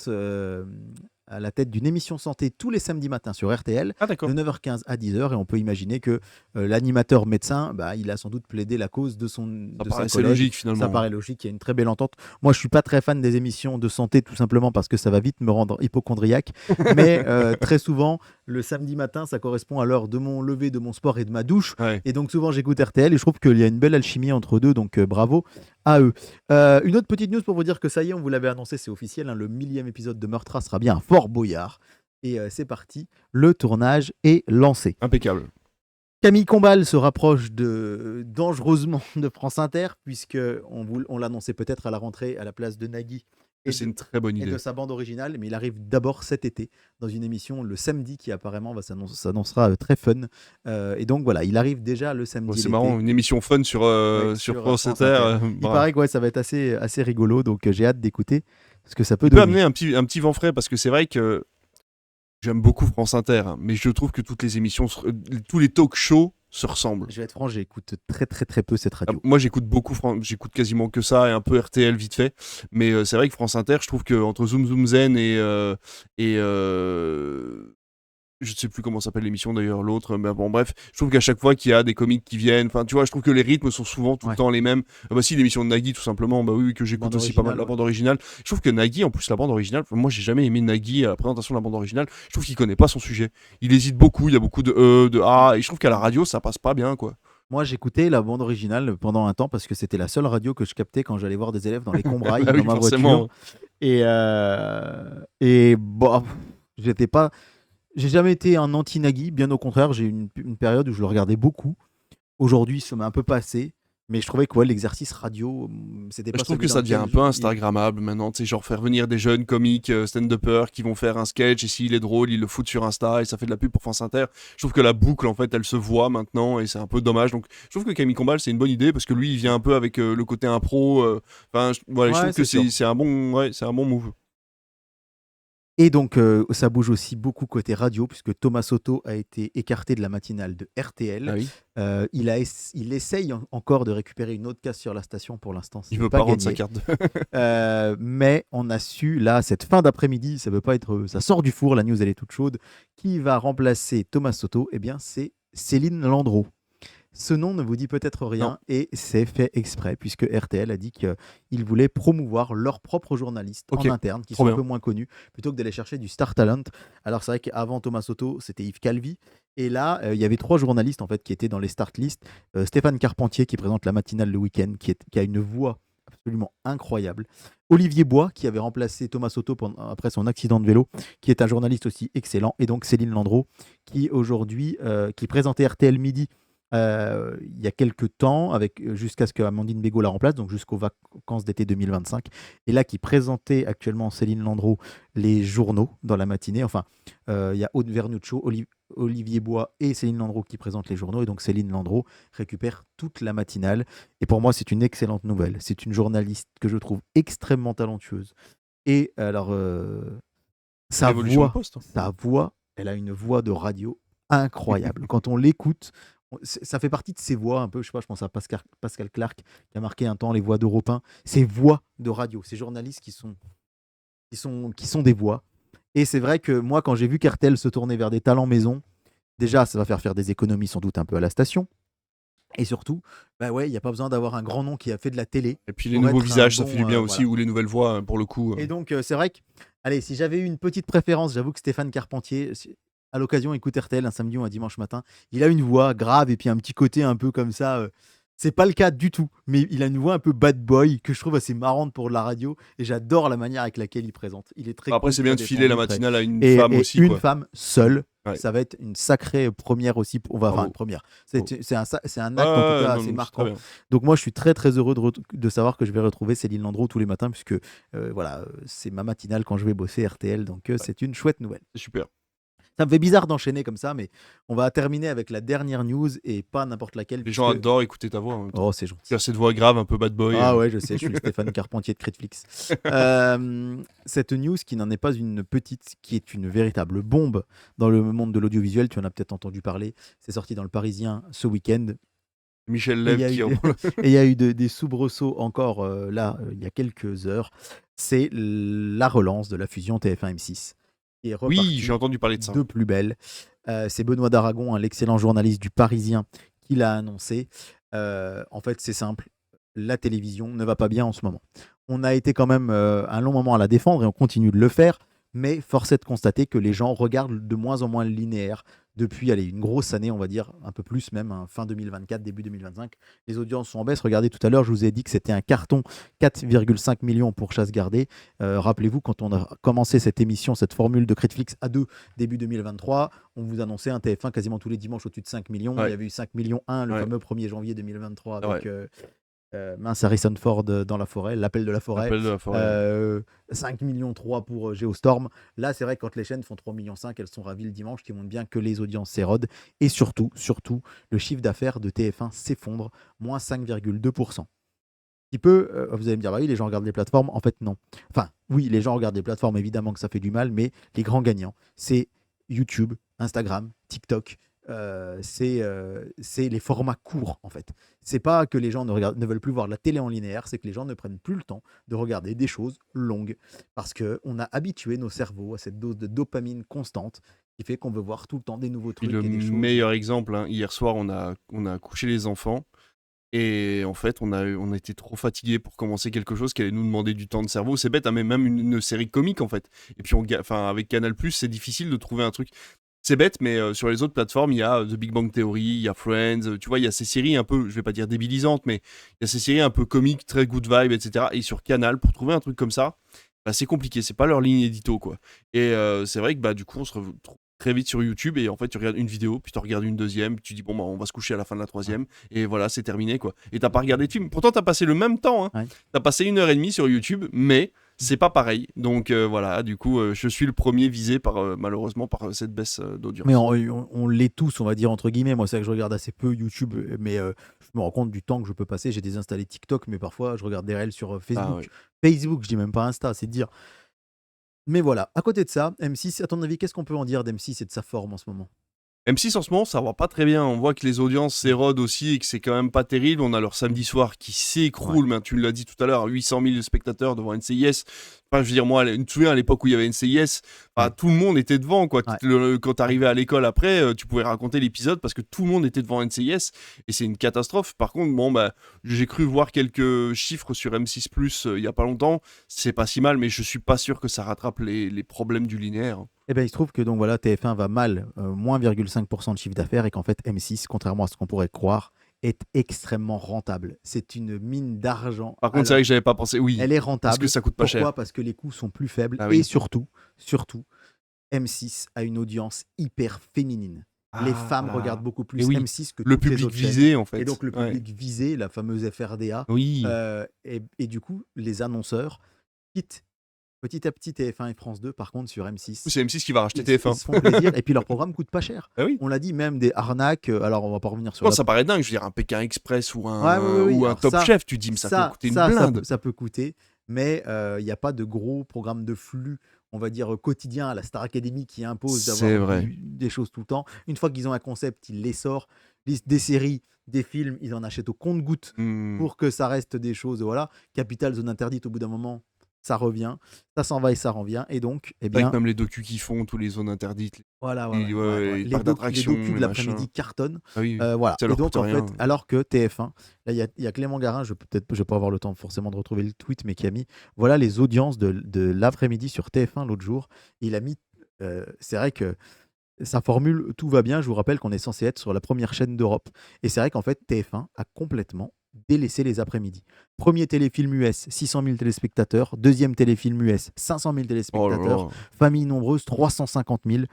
à la tête d'une émission santé tous les samedis matins sur RTL, de 9h15 à 10h. Et on peut imaginer que l'animateur médecin, il a sans doute plaidé la cause de sa collègue. C'est logique, finalement. Ça paraît logique, il y a une très belle entente. Moi, je suis pas très fan des émissions de santé, tout simplement parce que ça va vite me rendre hypochondriaque. Mais très souvent, le samedi matin, ça correspond à l'heure de mon lever, de mon sport et de ma douche. Ouais. Et donc souvent, j'écoute RTL et je trouve qu'il y a une belle alchimie entre deux. Donc bravo à eux. Une autre petite news pour vous dire que ça y est, on vous l'avait annoncé, c'est officiel, hein, le 1000e épisode de Meurtra sera bien à Fort Boyard. Et c'est parti, le tournage est lancé. Impeccable. Camille Combal se rapproche dangereusement de France Inter, puisqu'on l'annonçait peut-être à la rentrée à la place de Nagui. C'est une très bonne idée. Et de sa bande originale, mais il arrive d'abord cet été dans une émission le samedi qui apparemment s'annoncera très fun. Et donc voilà, il arrive déjà le samedi. C'est marrant, une émission fun sur France Inter. Il paraît que ça va être assez rigolo, donc j'ai hâte d'écouter ce que ça peut donner. amener un petit vent frais, parce que c'est vrai que j'aime beaucoup France Inter, hein, mais je trouve que toutes les émissions, tous les talk shows se ressemblent. Je vais être franc, j'écoute très très très peu cette radio. Moi j'écoute beaucoup, j'écoute quasiment que ça et un peu RTL vite fait, mais c'est vrai que France Inter, je trouve qu'entre Zoom Zoom Zen et je ne sais plus comment s'appelle l'émission d'ailleurs, l'autre, mais bon bref, je trouve qu'à chaque fois qu'il y a des comiques qui viennent, enfin tu vois, je trouve que les rythmes sont souvent tout le temps les mêmes. Si, l'émission de Nagui tout simplement, oui, que j'écoute aussi pas mal, la bande originale. Je trouve que Nagui, en plus la bande originale, moi j'ai jamais aimé Nagui à la présentation de la bande originale, je trouve qu'il connaît pas son sujet. Il hésite beaucoup, il y a beaucoup de A, et je trouve qu'à la radio ça passe pas bien, quoi. Moi, j'écoutais la bande originale pendant un temps parce que c'était la seule radio que je captais quand j'allais voir des élèves dans les Combrailles, Ah dans oui, ma forcément. voiture. Et bon, j'étais pas. J'ai jamais été un anti-Nagui, bien au contraire, j'ai eu une période où je le regardais beaucoup. Aujourd'hui, ça m'a un peu passé, mais je trouvais que ouais, l'exercice radio, c'était Je pas trouve que celui dans ça devient lequel un peu Instagrammable maintenant, tu sais, genre faire venir des jeunes comiques stand-uppers qui vont faire un sketch et s'il est drôle, ils le foutent sur Insta et ça fait de la pub pour France Inter. Je trouve que la boucle, en fait, elle se voit maintenant et c'est un peu dommage. Donc, je trouve que Camille Combal, c'est une bonne idée parce que lui, il vient un peu avec le côté impro. Enfin, voilà, je Ouais, trouve que c'est sûr. c'est un bon, ouais, c'est un bon move. Et donc, ça bouge aussi beaucoup côté radio, puisque Thomas Soto a été écarté de la matinale de RTL. Ah oui. Il essaye encore de récupérer une autre case sur la station. Pour l'instant, Il c'est veut pas pas rendre sa gagné. carte. Mais on a su, là, cette fin d'après-midi, ça veut pas être, ça sort du four, la news elle est toute chaude. Qui va remplacer Thomas Soto? Eh bien, c'est Céline Landreau. Ce nom ne vous dit peut-être Non. rien et c'est fait exprès puisque RTL a dit qu'ils voulaient promouvoir leurs propres journalistes Ok. en interne qui Trop sont un bien. peu moins connus plutôt que d'aller chercher du star talent. Alors c'est vrai qu'avant Thomas Soto, c'était Yves Calvi et là il y avait 3 journalistes en fait qui étaient dans les start lists. Stéphane Carpentier qui présente la matinale le week-end, qui a une voix absolument incroyable. Olivier Bois qui avait remplacé Thomas Soto après son accident de vélo, qui est un journaliste aussi excellent, et donc Céline Landreau qui aujourd'hui qui présentait RTL Midi il y a quelques temps, jusqu'à ce que Amandine Bégaud la remplace, donc jusqu'aux vacances d'été 2025. Et là, qui présentait actuellement Céline Landreau les journaux dans la matinée. Enfin, il y a Aude Vernuccio, Olivier Bois et Céline Landreau qui présentent les journaux. Et donc, Céline Landreau récupère toute la matinale. Et pour moi, c'est une excellente nouvelle. C'est une journaliste que je trouve extrêmement talentueuse. Et alors, C'est l'évolution de poste. sa voix, elle a une voix de radio incroyable. Quand on l'écoute, ça fait partie de ces voix un peu, je sais pas, je pense à Pascal Clark qui a marqué un temps les voix d'Europe 1, ces voix de radio, ces journalistes qui sont des voix. Et c'est vrai que moi, quand j'ai vu qu'RTL se tournait vers des talents maison, déjà, ça va faire des économies sans doute un peu à la station. Et surtout, bah ouais, il n'y a pas besoin d'avoir un grand nom qui a fait de la télé Et puis les pour nouveaux être un visages, ça fait du bon. bien aussi, Voilà. ou les nouvelles voix, pour le coup. Et donc, c'est vrai que, allez, si j'avais eu une petite préférence, j'avoue que Stéphane Carpentier, à l'occasion, écoute RTL un samedi ou un dimanche matin, il a une voix grave et puis un petit côté un peu comme ça. C'est pas le cas du tout, mais il a une voix un peu bad boy que je trouve assez marrante pour la radio et j'adore la manière avec laquelle il présente. Il est très Après, cool, c'est bien très de filer la détendu, matinale à une femme et aussi, une quoi. femme seule. Ouais. Ça va être une sacrée première aussi. Enfin, Bravo. une première. Bravo. C'est un acte en tout cas non, assez non, c'est très marquant. bien. Donc moi, je suis très très heureux de savoir que je vais retrouver Céline Landreau tous les matins puisque voilà, c'est ma matinale quand je vais bosser RTL. Donc Ouais, c'est une chouette nouvelle. c'est super. Ça me fait bizarre d'enchaîner comme ça, mais on va terminer avec la dernière news et pas n'importe laquelle. Les gens adorent écouter ta voix en même temps. Oh, c'est gentil. Faire cette voix grave, un peu bad boy. Ah ouais, je sais, je suis le Stéphane Carpentier de Critflix. Cette news qui n'en est pas une petite, qui est une véritable bombe dans le monde de l'audiovisuel, tu en as peut-être entendu parler, c'est sorti dans le Parisien ce week-end. Michel Et Leb qui il y a eu des soubresauts encore là, il y a quelques heures. C'est la relance de la fusion TF1-M6. Qui est Oui, j'ai repartie entendu parler de ça. de plus belle. C'est Benoît d'Aragon, l'excellent journaliste du Parisien, qui l'a annoncé. En fait, c'est simple. La télévision ne va pas bien en ce moment. On a été quand même un long moment à la défendre et on continue de le faire. Mais force est de constater que les gens regardent de moins en moins le linéaire depuis une grosse année, on va dire, un peu plus même, fin 2024, début 2025. Les audiences sont en baisse. Regardez, tout à l'heure, je vous ai dit que c'était un carton, 4,5 millions pour Chasse gardée. Rappelez-vous, quand on a commencé cette émission, cette formule de Critflix A2, début 2023, on vous annonçait un TF1 quasiment tous les dimanches au-dessus de 5 millions. Ouais. Il y avait eu 5 millions 1 le Ouais. fameux 1er janvier 2023 avec... Ouais. mince, Harrison Ford dans la forêt, l'appel de la forêt. L'appel de la forêt. 5 millions 3 pour Geostorm. Là, c'est vrai que quand les chaînes font 3 millions 5, elles sont ravies le dimanche, qui montrent bien que les audiences s'érodent. Et surtout, le chiffre d'affaires de TF1 s'effondre, moins 5,2%. Qui peut, vous allez me dire, bah oui, les gens regardent les plateformes. En fait, non. Enfin, oui, les gens regardent les plateformes, évidemment que ça fait du mal, mais les grands gagnants, c'est YouTube, Instagram, TikTok. C'est les formats courts en fait. C'est pas que les gens ne veulent plus voir la télé en linéaire, c'est que les gens ne prennent plus le temps de regarder des choses longues parce qu'on a habitué nos cerveaux à cette dose de dopamine constante qui fait qu'on veut voir tout le temps des nouveaux trucs. Et le et des choses. meilleur exemple, hier soir, on a couché les enfants et en fait, on a été trop fatigués pour commencer quelque chose qui allait nous demander du temps de cerveau. C'est bête, hein, mais même une série comique en fait. Et puis, avec Canal+, c'est difficile de trouver un truc. C'est bête, mais sur les autres plateformes, il y a The Big Bang Theory, il y a Friends, tu vois, il y a ces séries un peu, je vais pas dire débilisantes, mais il y a ces séries un peu comiques, très good vibe, etc. Et sur Canal, pour trouver un truc comme ça, bah, c'est compliqué, c'est pas leur ligne édito, quoi. Et c'est vrai que bah, du coup, on se retrouve très vite sur YouTube et en fait, tu regardes une vidéo, puis tu regardes une deuxième, puis tu dis, bon, bah, on va se coucher à la fin de la troisième, et voilà, c'est terminé, quoi. Et t'as pas regardé de film. Pourtant, t'as passé le même temps, hein. Ouais. T'as passé 1h30 sur YouTube, mais c'est pas pareil. Donc voilà, du coup, je suis le premier visé par malheureusement par cette baisse d'audience. Mais on l'est tous, on va dire, entre guillemets. Moi, c'est vrai que je regarde assez peu YouTube, mais je me rends compte du temps que je peux passer. J'ai désinstallé TikTok, mais parfois, je regarde des réels sur Facebook. Ah, ouais. Facebook, je dis même pas Insta, c'est dire. Mais voilà, à côté de ça, M6, à ton avis, qu'est-ce qu'on peut en dire d'M6 et de sa forme en ce moment? M6 en ce moment, ça va pas très bien. On voit que les audiences s'érodent aussi et que c'est quand même pas terrible. On a leur samedi soir qui s'écroule. Mais tu l'as dit tout à l'heure, 800 000 spectateurs devant NCIS. Enfin, je veux dire, moi, tu te souviens à l'époque où il y avait NCIS, tout le monde était devant, quoi. Ouais. Quand t'arrivais à l'école après, tu pouvais raconter l'épisode parce que tout le monde était devant NCIS et c'est une catastrophe. Par contre, bon, bah, j'ai cru voir quelques chiffres sur M6 Plus il y a pas longtemps. C'est pas si mal, mais je suis pas sûr que ça rattrape les problèmes du linéaire. Eh ben, il se trouve que donc voilà, TF1 va mal, moins 0,5% de chiffre d'affaires, et qu'en fait M6, contrairement à ce qu'on pourrait croire, est extrêmement rentable. C'est une mine d'argent. Par contre, c'est vrai que j'avais pas pensé. Oui, Elle est rentable. parce que ça coûte pas cher. Pourquoi? Parce que les coûts sont plus faibles. Ah oui. Et surtout, M6 a une audience hyper féminine. Les femmes regardent beaucoup plus M6 que le toutes les public autres chaînes. visé, en fait. Et donc le public visé, la fameuse FRDA, Oui. et du coup, les annonceurs quittent petit à petit TF1 et France 2, par contre, sur M6. C'est M6 qui va racheter Ils TF1. se font plaisir, et puis leur programme coûte pas cher. Ah oui. On l'a dit, même des arnaques. Alors, on va pas revenir sur Non, ça paraît dingue. Je veux dire, un Pékin Express ou un, oui. ou un Alors Top ça- Chef, tu dis, mais ça peut coûter une blinde. ça peut coûter, mais il n'y a pas de gros programme de flux, on va dire, quotidien à la Star Academy qui impose C'est d'avoir vrai. des choses tout le temps. Une fois qu'ils ont un concept, ils les sortent. Des séries, des films, ils en achètent au compte-gouttes pour que ça reste des choses. Voilà. Capital, Zone Interdite, au bout d'un moment, ça revient. Ça s'en va et ça revient. Et donc, eh bien, Avec même les docus qu'ils font, tous les zones interdites, voilà. les Les parcs d'attractions, docus de les l'après-midi machins. cartonnent. Ah oui, Voilà. ça Et leur donc, coûte en rien. fait, alors que TF1, là, il y a Clément Garin, je vais pas avoir le temps forcément de retrouver le tweet, mais qui a mis, voilà les audiences de l'après-midi sur TF1 l'autre jour. Il a mis, c'est vrai que sa formule, tout va bien. Je vous rappelle qu'on est censé être sur la première chaîne d'Europe. Et c'est vrai qu'en fait, TF1 a complètement délaissé les après-midi. Premier téléfilm US, 600 000 téléspectateurs. Deuxième téléfilm US, 500 000 Oh là téléspectateurs. là. Famille nombreuse, 350 000.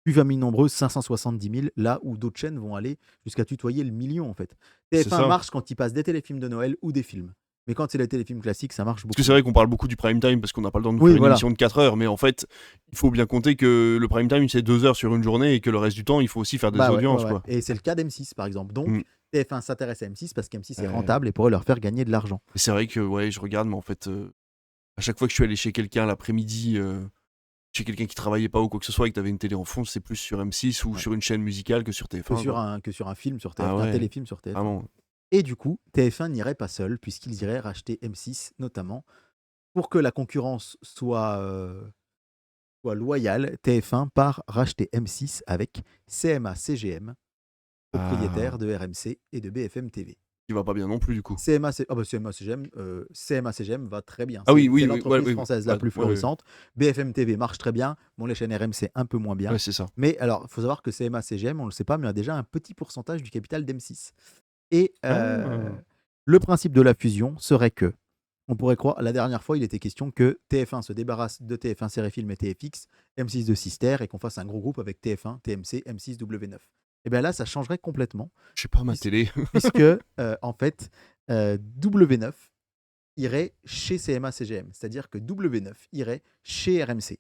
Puis famille nombreuse, 570 000. Là où d'autres chaînes vont aller jusqu'à tutoyer le million, en fait. C'est ça. TF1 marche quand il passe des téléfilms de Noël ou des films. Mais quand c'est les téléfilms classiques, ça marche Parce beaucoup. que c'est vrai qu'on parle beaucoup du prime time parce qu'on n'a pas le temps de Oui, faire une voilà. émission de 4 heures, mais en fait, il faut bien compter que le prime time c'est 2 heures sur une journée et que le reste du temps, il faut aussi faire des Bah ouais, audiences, ouais. quoi. Et c'est le cas d'M6, par exemple. Donc, TF1 s'intéresse à M6 parce qu'M6 est Ouais. rentable et pourrait leur faire gagner de l'argent. Et c'est vrai que je regarde, mais en fait, à chaque fois que je suis allé chez quelqu'un l'après-midi, chez quelqu'un qui travaillait pas ou quoi que ce soit et que t'avais une télé en fond, c'est plus sur M6 ou sur une chaîne musicale que sur TF1. Que sur un film sur TF1, Ah ouais. un téléfilm sur TF1. Vraiment. Et du coup, TF1 n'irait pas seul, puisqu'ils iraient racheter M6, notamment, pour que la concurrence soit loyale. TF1 part racheter M6 avec CMA-CGM, propriétaire de RMC et de BFM TV. Qui va pas bien non plus, du coup. CMA-CGM va très bien. Ah oui, C'est l'entreprise française la plus ouais. florissante. BFM TV marche très bien. Bon, les chaînes RMC un peu moins bien. Ouais, c'est ça. Mais alors, il faut savoir que CMA-CGM, on ne le sait pas, mais a déjà un petit pourcentage du capital d'M6. Et le principe de la fusion serait que, on pourrait croire, la dernière fois, il était question que TF1 se débarrasse de TF1 Série Film et TFX, M6 de Sister, et qu'on fasse un gros groupe avec TF1, TMC, M6, W9. Et bien là, ça changerait complètement. Je sais pas, ma télé. Puisque, en fait, W9 irait chez CMA-CGM. C'est-à-dire que W9 irait chez RMC.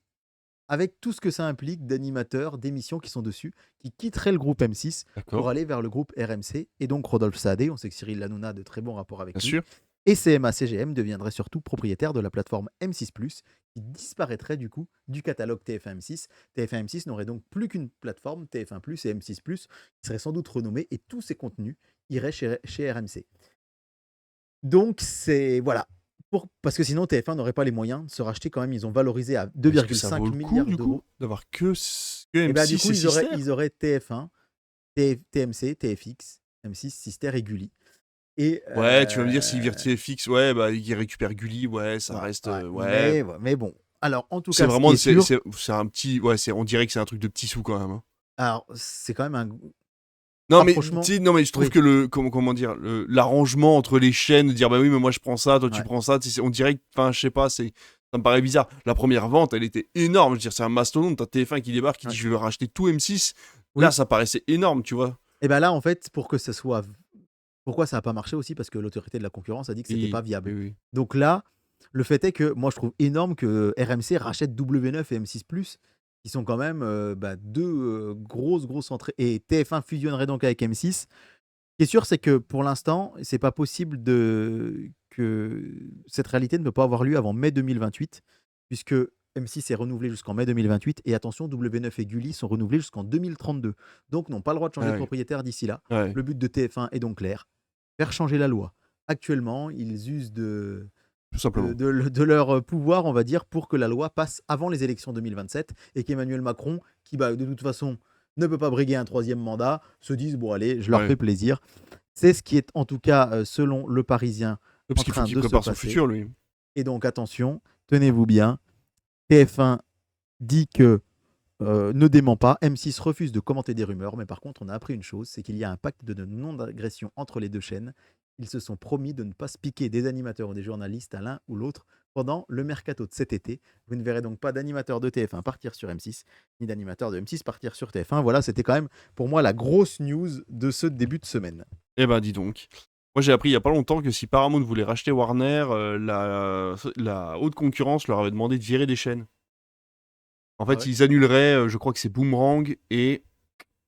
Avec tout ce que ça implique d'animateurs, d'émissions qui sont dessus, qui quitteraient le groupe M6 pour aller vers le groupe RMC. Et donc Rodolphe Saadé, on sait que Cyril Hanouna a de très bons rapports avec Bien lui. sûr. Et CMA-CGM deviendrait surtout propriétaire de la plateforme M6+, qui disparaîtrait du coup du catalogue TF1 M6. TF1 M6 n'aurait donc plus qu'une plateforme, TF1+, et M6+, qui serait sans doute renommée, et tous ces contenus iraient chez RMC. Donc c'est... Voilà. Parce que sinon TF1 n'aurait pas les moyens de se racheter quand même. Ils ont valorisé à 2,5 milliards d'euros. D'avoir que M6 et bah, du coup, Sister. ils auraient TF1, TMC, TFX, M6, Sister et Gulli. Et, ouais, tu vas me dire si TFX, ouais, bah, il récupère Gulli, ouais, ça reste. Mais bon. Alors, en tout cas, c'est vraiment, c'est un petit. Ouais, on dirait que c'est un truc de petit sous quand même. Hein. Alors, c'est quand même un Non mais, rapprochement. non mais je trouve Oui. que comment dire, l'arrangement entre les chaînes, de dire bah oui mais moi je prends ça, toi tu Ouais. prends ça, on dirait que, enfin je sais pas, ça me paraît bizarre. La première vente, elle était énorme, je veux dire c'est un mastodonte, t'as TF1 qui débarque, qui dit Ouais. je vais racheter tout M6. Là Oui. ça paraissait énorme, tu vois. Et ben là, en fait, pour que ça soit. Pourquoi ça n'a pas marché aussi? Parce que l'autorité de la concurrence a dit que c'était pas Oui, viable. oui, oui. Donc là, le fait est que moi, je trouve énorme que RMC rachète W9 et M6+, qui sont quand même deux grosses entrées. Et TF1 fusionnerait donc avec M6. Ce qui est sûr, c'est que pour l'instant, c'est pas possible que cette réalité ne peut pas avoir lieu avant mai 2028, puisque M6 est renouvelé jusqu'en mai 2028. Et attention, W9 et Gulli sont renouvelés jusqu'en 2032. Donc, n'ont pas le droit de changer Ah de oui. propriétaire d'ici là. Ouais. Le but de TF1 est donc clair: faire changer la loi. Actuellement, ils usent Tout simplement. de leur pouvoir, on va dire, pour que la loi passe avant les élections 2027 et qu'Emmanuel Macron, qui de toute façon ne peut pas briguer un troisième mandat, se dise bon allez, je leur Ouais. fais plaisir. C'est ce qui est en tout cas, selon Le Parisien, Parce en qu'il faut train qu'il de se prépare son passer. futur lui. Et donc attention, tenez-vous bien, TF1 dit que ne dément pas, M6 refuse de commenter des rumeurs, mais par contre on a appris une chose, c'est qu'il y a un pacte de non-agression entre les deux chaînes. Ils se sont promis de ne pas se piquer des animateurs ou des journalistes à l'un ou l'autre pendant le mercato de cet été. Vous ne verrez donc pas d'animateur de TF1 partir sur M6, ni d'animateur de M6 partir sur TF1. Voilà, c'était quand même pour moi la grosse news de ce début de semaine. Eh ben dis donc. Moi j'ai appris il y a pas longtemps que si Paramount voulait racheter Warner, la haute concurrence leur avait demandé de virer des chaînes. En fait, Ah ouais. ils annuleraient, je crois que c'est Boomerang et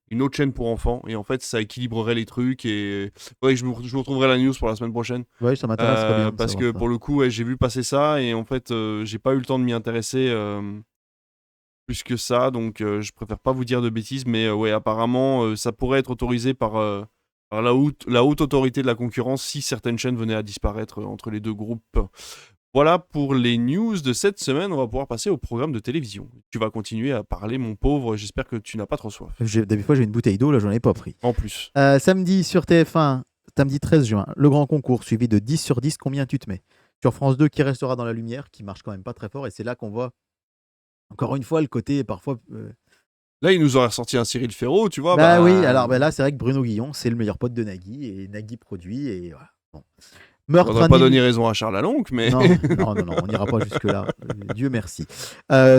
une autre chaîne pour enfants. Et en fait, ça équilibrerait les trucs. Et faudrait que je vous retrouverai la news pour la semaine prochaine. Ouais, ça m'intéresserait bien de Parce savoir que ça. pour le coup, ouais, j'ai vu passer ça. Et en fait, j'ai pas eu le temps de m'y intéresser plus que ça. Donc, je préfère pas vous dire de bêtises. Mais ouais, apparemment, ça pourrait être autorisé par la haute autorité de la concurrence si certaines chaînes venaient à disparaître entre les deux groupes. Voilà pour les news de cette semaine. On va pouvoir passer au programme de télévision. Tu vas continuer à parler, mon pauvre. J'espère que tu n'as pas trop soif. Des fois j'ai une bouteille d'eau, là j'en ai pas pris. En plus. Samedi sur TF1, samedi 13 juin, le grand concours suivi de 10 sur 10, combien tu te mets? Sur France 2, qui restera dans la lumière, qui marche quand même pas très fort, et c'est là qu'on voit encore une fois le côté parfois. Là, il nous aurait ressorti un Cyril Ferraud, tu vois. Bah oui, alors là c'est vrai que Bruno Guillon, c'est le meilleur pote de Nagui, et Nagui produit, et voilà. Bon. On Meurtre va pas donner animé. raison à Charles Lalonque, mais. Non, on n'ira pas jusque-là. Dieu merci.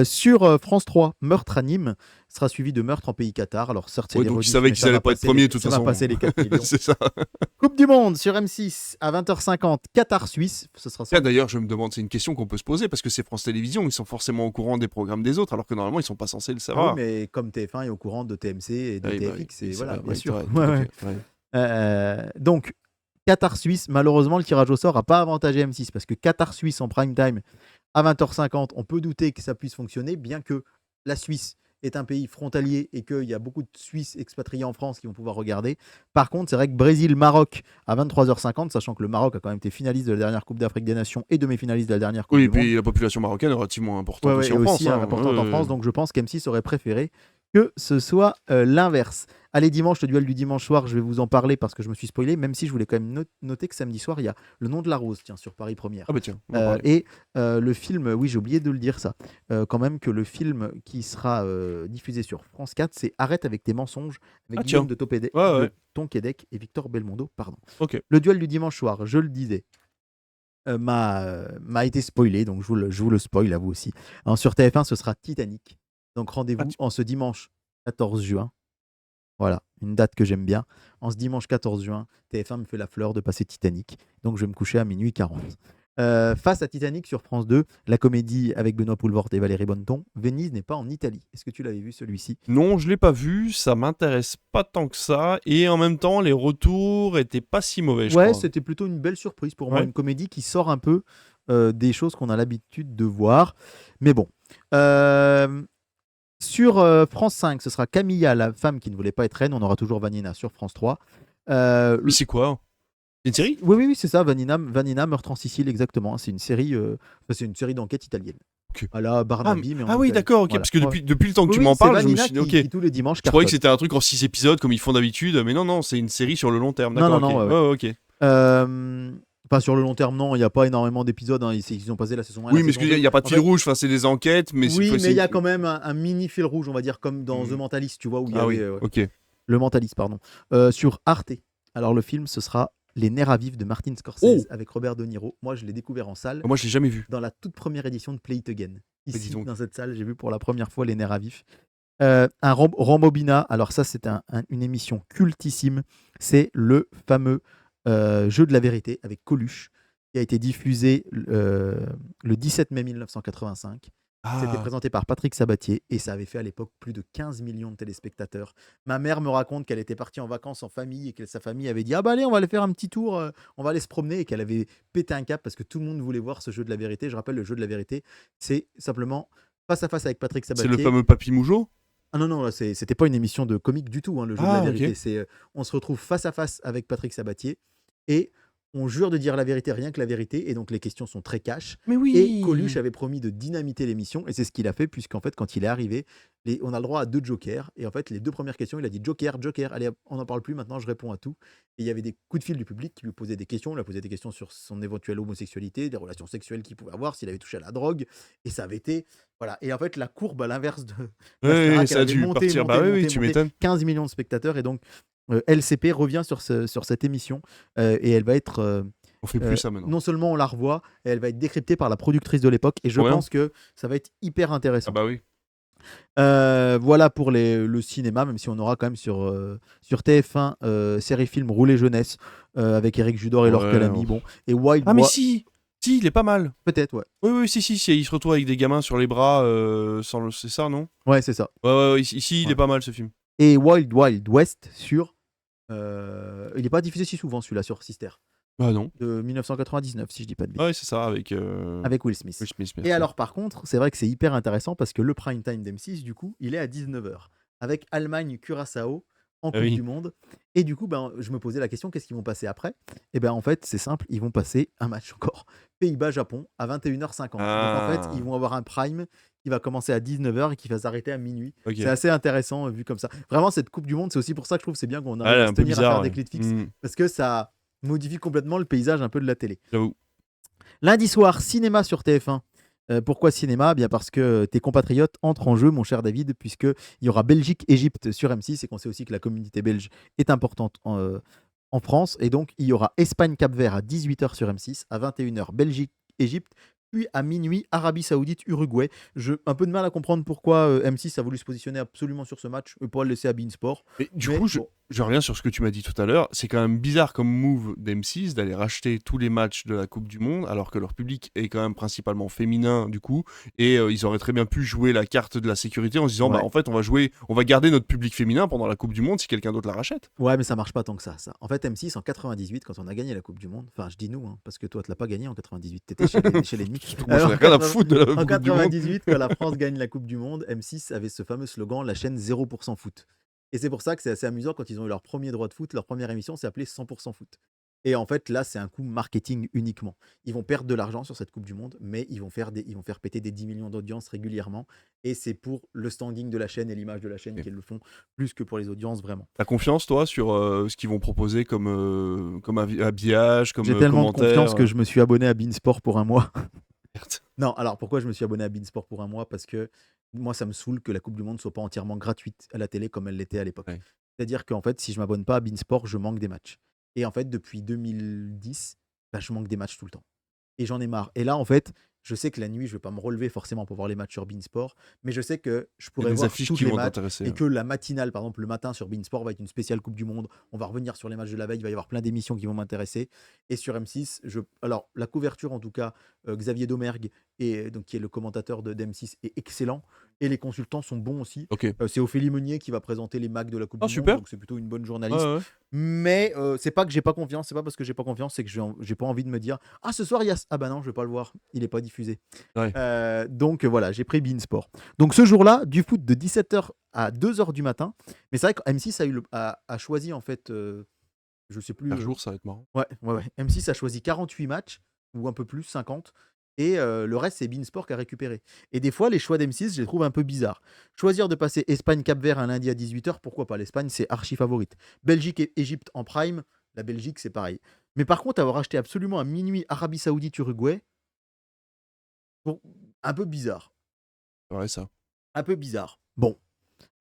Sur France 3, Meurtre à Nîmes sera suivi de Meurtre en pays Qatar. Alors certes, c'est Ouais, les donc ils rediffs, savaient mais qu'ils ça allaient va pas être passer premiers, les- de toute ça va façon. passer les 4 millions. C'est ça. Coupe du Monde sur M6 à 20h50, Qatar-Suisse. Ce sera Tiens, d'ailleurs, je me demande, c'est une question qu'on peut se poser parce que c'est France Télévisions, ils sont forcément au courant des programmes des autres, alors que normalement, ils sont pas censés le Ah oui, savoir. mais comme TF1 est au courant de TMC et de Ah oui, bah TFX, oui, et c'est voilà, vrai, bien ouais, sûr. ouais, Ouais, tout à ouais. fait, ouais. Donc, Qatar-Suisse, malheureusement, le tirage au sort n'a pas avantagé M6 parce que Qatar-Suisse en prime time à 20h50, on peut douter que ça puisse fonctionner, bien que la Suisse est un pays frontalier et qu'il y a beaucoup de Suisses expatriés en France qui vont pouvoir regarder. Par contre, c'est vrai que Brésil-Maroc à 23h50, sachant que le Maroc a quand même été finaliste de la dernière Coupe d'Afrique des Nations et demi-finaliste de la dernière Coupe Oui, du et puis Monde. la population marocaine est relativement importante Ouais, aussi et en France. aussi Hein. importante en France, donc je pense qu'M6 aurait préféré que ce soit l'inverse. Allez, dimanche, le duel du dimanche soir, je vais vous en parler parce que je me suis spoilé, même si je voulais quand même noter que samedi soir, il y a Le Nom de la Rose, tiens, sur Paris Première. Ah bah tiens, on va en parler. Et le film, oui, j'ai oublié de le dire ça, quand même, que le film qui sera diffusé sur France 4, c'est Arrête avec tes mensonges, avec Ah Guillaume tiens, de ouais. Tonquédec et Victor Belmondo, pardon. Ok. Le duel du dimanche soir, je le disais, m'a été spoilé, donc je vous le spoil à vous aussi. Alors, sur TF1, ce sera Titanic. Donc rendez-vous en ce dimanche 14 juin. Voilà, une date que j'aime bien. En ce dimanche 14 juin, TF1 me fait la fleur de passer Titanic. Donc je vais me coucher à minuit 40. Face à Titanic sur France 2, la comédie avec Benoît Poelvoort et Valérie Bonneton, Venise n'est pas en Italie. Est-ce que tu l'avais vu celui-ci? Non, je l'ai pas vu, ça m'intéresse pas tant que ça, et en même temps, les retours étaient pas si mauvais, je Ouais, crois. c'était plutôt une belle surprise pour moi. Ouais. Une comédie qui sort un peu des choses qu'on a l'habitude de voir. Mais bon. Sur France 5, ce sera Camilla, la femme qui ne voulait pas être reine. On aura toujours Vanina sur France 3. Mais c'est quoi? C'est une série? Oui, c'est ça, Vanina, Meurtre en Sicile, exactement. C'est une série, d'enquête italienne. Ok. À la Barnaby, mais en oui, Italie. d'accord, ok, Voilà. parce que depuis le temps que Oui, tu oui, m'en c'est parles, je me Vanina suis dit, ok. qui tous les dimanches Je croyais que cartonne. c'était un truc en 6 épisodes comme ils font d'habitude, mais non, c'est une série sur le long terme. Non, D'accord, non, ok. ouais. Ok. Enfin, sur le long terme, non, il n'y a pas énormément d'épisodes. Hein. Ils ont passé la saison 1 Oui, la mais saison il 2. n'y a pas de En fil fait, rouge, enfin, c'est des enquêtes, mais oui, mais il y a c'est- quand même un mini fil rouge, on va dire, comme dans The Hmm. Mentalist, tu vois, où il y Ah avait oui, ok. Le Mentalist, pardon. Sur Arte. Alors, le film, ce sera Les nerfs à vif de Martin Oh! Scorsese avec Robert De Niro. Moi, je l'ai découvert en salle Moi, je l'ai jamais vu. dans la toute première édition de Play It Again. Dis Ici, donc. dans cette salle, j'ai vu pour la première fois Les nerfs à vif. Rambobina, alors ça, c'est une émission cultissime. C'est le fameux Jeu de la vérité avec Coluche, qui a été diffusé le 17 mai 1985. C'était Ah, présenté par Patrick Sabatier et ça avait fait à l'époque plus de 15 millions de téléspectateurs. Ma mère me raconte qu'elle était partie en vacances en famille et que sa famille avait dit ah bah allez, on va aller faire un petit tour, on va aller se promener, et qu'elle avait pété un cap parce que tout le monde voulait voir ce jeu de la vérité. Je rappelle, le jeu de la vérité, c'est simplement face à face avec Patrick c'est le Sabatier. fameux Papy Mougeot? Ah non, non, là, c'était pas une émission de comique du tout, hein, le jeu de la Ah, vérité. ok. C'est on se retrouve face à face avec Patrick Sabatier et on jure de dire la vérité, rien que la vérité. Et donc les questions sont très cash. Mais Et Coluche oui! avait promis de dynamiter l'émission et c'est ce qu'il a fait, puisqu'en fait, quand il est arrivé, on a le droit à 2 jokers. Et en fait, les 2 premières questions, il a dit Joker, Joker, allez, hop, on n'en parle plus maintenant, je réponds à tout. Et il y avait des coups de fil du public qui lui posaient des questions. Il lui a posé des questions sur son éventuelle homosexualité, des relations sexuelles qu'il pouvait avoir, s'il avait touché à la drogue. Et ça avait été. Voilà. Et en fait, la courbe à l'inverse de la Ouais, Starac, ça elle a avait dû monté, partir. Bah monté, oui, oui, monté, tu monté. m'étonnes. 15 millions de spectateurs. Et donc, LCP revient sur cette émission et elle va être. On fait plus ça maintenant. Non seulement on la revoit, et elle va être décryptée par la productrice de l'époque. Et je Trop bien. pense que ça va être hyper Ah intéressant. bah oui. Voilà pour le cinéma, même si on aura quand même sur TF1 série-film Roulet Jeunesse avec Eric Judor et Laure Ouais, Calamy. Bon. Et Wild Ah mais Boy, si! Si, il est pas mal. peut-être, ouais. Oui, oui, si, il se retrouve avec des gamins sur les bras, c'est ça, non? Ouais, c'est ça. Ouais, ouais, ouais, ici, il Ouais. est pas mal ce film. Et Wild Wild West sur. Il n'est pas diffusé si souvent celui-là sur Sister. Bah non. De 1999, si je dis pas de bêtises. Ouais, c'est ça, avec Avec Will Smith. Will Smith, Et merci. alors, par contre, c'est vrai que c'est hyper intéressant parce que le prime time d'M6, du coup, il est à 19h avec Allemagne-Curaçao en Ah Coupe oui. du Monde. Et du coup, ben, je me posais la question, qu'est-ce qu'ils vont passer après? Et bien, en fait, c'est simple, ils vont passer un match encore. Pays-Bas-Japon à 21h50. Donc, en fait, Ah, ils vont avoir un prime qui va commencer à 19h et qui va s'arrêter à minuit. ok. C'est assez intéressant vu comme ça. Vraiment, cette Coupe du Monde, c'est aussi pour ça que je trouve que c'est bien qu'on Ah, arrive elle est à se un peu tenir à bizarre, faire des ouais. clips fixes Hmm, parce que ça modifie complètement le paysage un peu de la télé. j'avoue. Lundi soir, cinéma sur TF1. Pourquoi cinéma? Bien parce que tes compatriotes entrent en jeu, mon cher David, puisqu'il y aura Belgique-Égypte sur M6 et qu'on sait aussi que la communauté belge est importante en France. Et donc, il y aura Espagne-Cap-Vert à 18h sur M6, à 21h Belgique-Égypte, puis à minuit Arabie Saoudite-Uruguay. Un peu de mal à comprendre pourquoi M6 a voulu se positionner absolument sur ce match et pas le laisser à Beansport. Mais du Mais coup, bon. je reviens sur ce que tu m'as dit tout à l'heure. C'est quand même bizarre comme move d'M6 d'aller racheter tous les matchs de la Coupe du Monde, alors que leur public est quand même principalement féminin, du coup. Et ils auraient très bien pu jouer la carte de la sécurité en se disant, Ouais. bah en fait, on va garder notre public féminin pendant la Coupe du Monde si quelqu'un d'autre la rachète. Ouais, mais ça marche pas tant que ça. En fait, M6 en 98, quand on a gagné la Coupe du Monde, enfin, je dis nous, hein, parce que toi, tu l'as pas gagné en 98, t'étais chez l'ennemi. Moi, j'en ai rien à foutre de la En Coupe du Monde. 98, quand la France gagne la Coupe du Monde, M6 avait ce fameux slogan, la chaîne 0% foot. Et c'est pour ça que c'est assez amusant quand ils ont eu leur premier droit de foot, leur première émission s'est appelée 100% foot. Et en fait, là, c'est un coup marketing uniquement. Ils vont perdre de l'argent sur cette Coupe du Monde, mais ils vont faire péter des 10 millions d'audience régulièrement. Et c'est pour le standing de la chaîne et l'image de la chaîne Ok. qu'ils le font, plus que pour les audiences, vraiment. T'as confiance, toi, sur ce qu'ils vont proposer comme habillage, comme J'ai tellement de commentaire confiance que je me suis abonné à Beansport pour un mois. Merde. Non, alors pourquoi je me suis abonné à Beansport pour un mois? Parce que moi, ça me saoule que la Coupe du Monde soit pas entièrement gratuite à la télé comme elle l'était à l'époque. Ouais. C'est-à-dire qu'en fait, si je m'abonne pas à Beansport, je manque des matchs. Et en fait, depuis 2010, bah, je manque des matchs tout le temps. Et j'en ai marre. Et là, en fait, je sais que la nuit, je vais pas me relever forcément pour voir les matchs sur Beansport, mais je sais que je Il y a pourrais des voir affiches tous qui les vont matchs t'intéresser. et que la matinale, par exemple, le matin sur Beansport va être une spéciale Coupe du Monde. On va revenir sur les matchs de la veille, il va y avoir plein d'émissions qui vont m'intéresser. Et sur M6, alors la couverture en tout cas, Xavier Domergue, donc, qui est le commentateur d'M6, est excellent. Et les consultants sont bons aussi. Ok. C'est Ophélie Meunier qui va présenter les Macs de la Coupe Ah, du super. Monde, donc c'est plutôt une bonne Ouais, journaliste. ouais. Mais c'est pas que j'ai pas confiance, c'est pas parce que j'ai pas confiance, c'est que j'ai pas envie de me dire ah ce soir il y a ah bah non je vais pas le voir, il est pas diffusé. Ouais. Donc voilà, j'ai pris Beansport. Donc ce jour-là, du foot de 17h à 2h du matin. Mais c'est vrai que M6 a choisi en fait, je sais plus. Un jour, ça va être marrant. Ouais. M6 a choisi 48 matchs ou un peu plus, 50. Et le reste, c'est Beansport qui a récupéré. Et des fois, les choix d'M6, je les trouve un peu bizarres. Choisir de passer Espagne-Cap-Vert un lundi à 18h, pourquoi pas? L'Espagne, c'est archi favorite. Belgique et Égypte en prime, la Belgique, c'est pareil. Mais par contre, avoir acheté absolument à minuit Arabie Saoudite-Uruguay, bon, un peu bizarre. Ouais, ça. Un peu bizarre. Bon.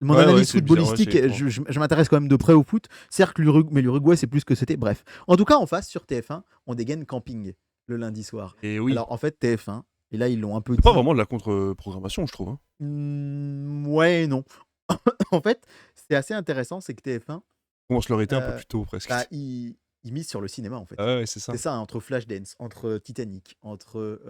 Mon Ouais, analyse c'est bizarre, footballistique, ouais, je m'intéresse quand même de près au foot. Certes, mais l'Uruguay, c'est plus que c'était. Bref. En tout cas, en face, sur TF1, on dégaine Camping le lundi soir. Et oui. Alors, en fait, TF1, et là, ils l'ont un peu C'est pas dit. vraiment de la contre-programmation, je trouve. Hein. Ouais et non. En fait, c'est assez intéressant, c'est que TF1, On se l'aurait été un peu euh, plus tôt, presque. bah, il mise sur le cinéma, en fait. Ah ouais, c'est ça. C'est ça, hein, entre Flashdance, entre Titanic, entre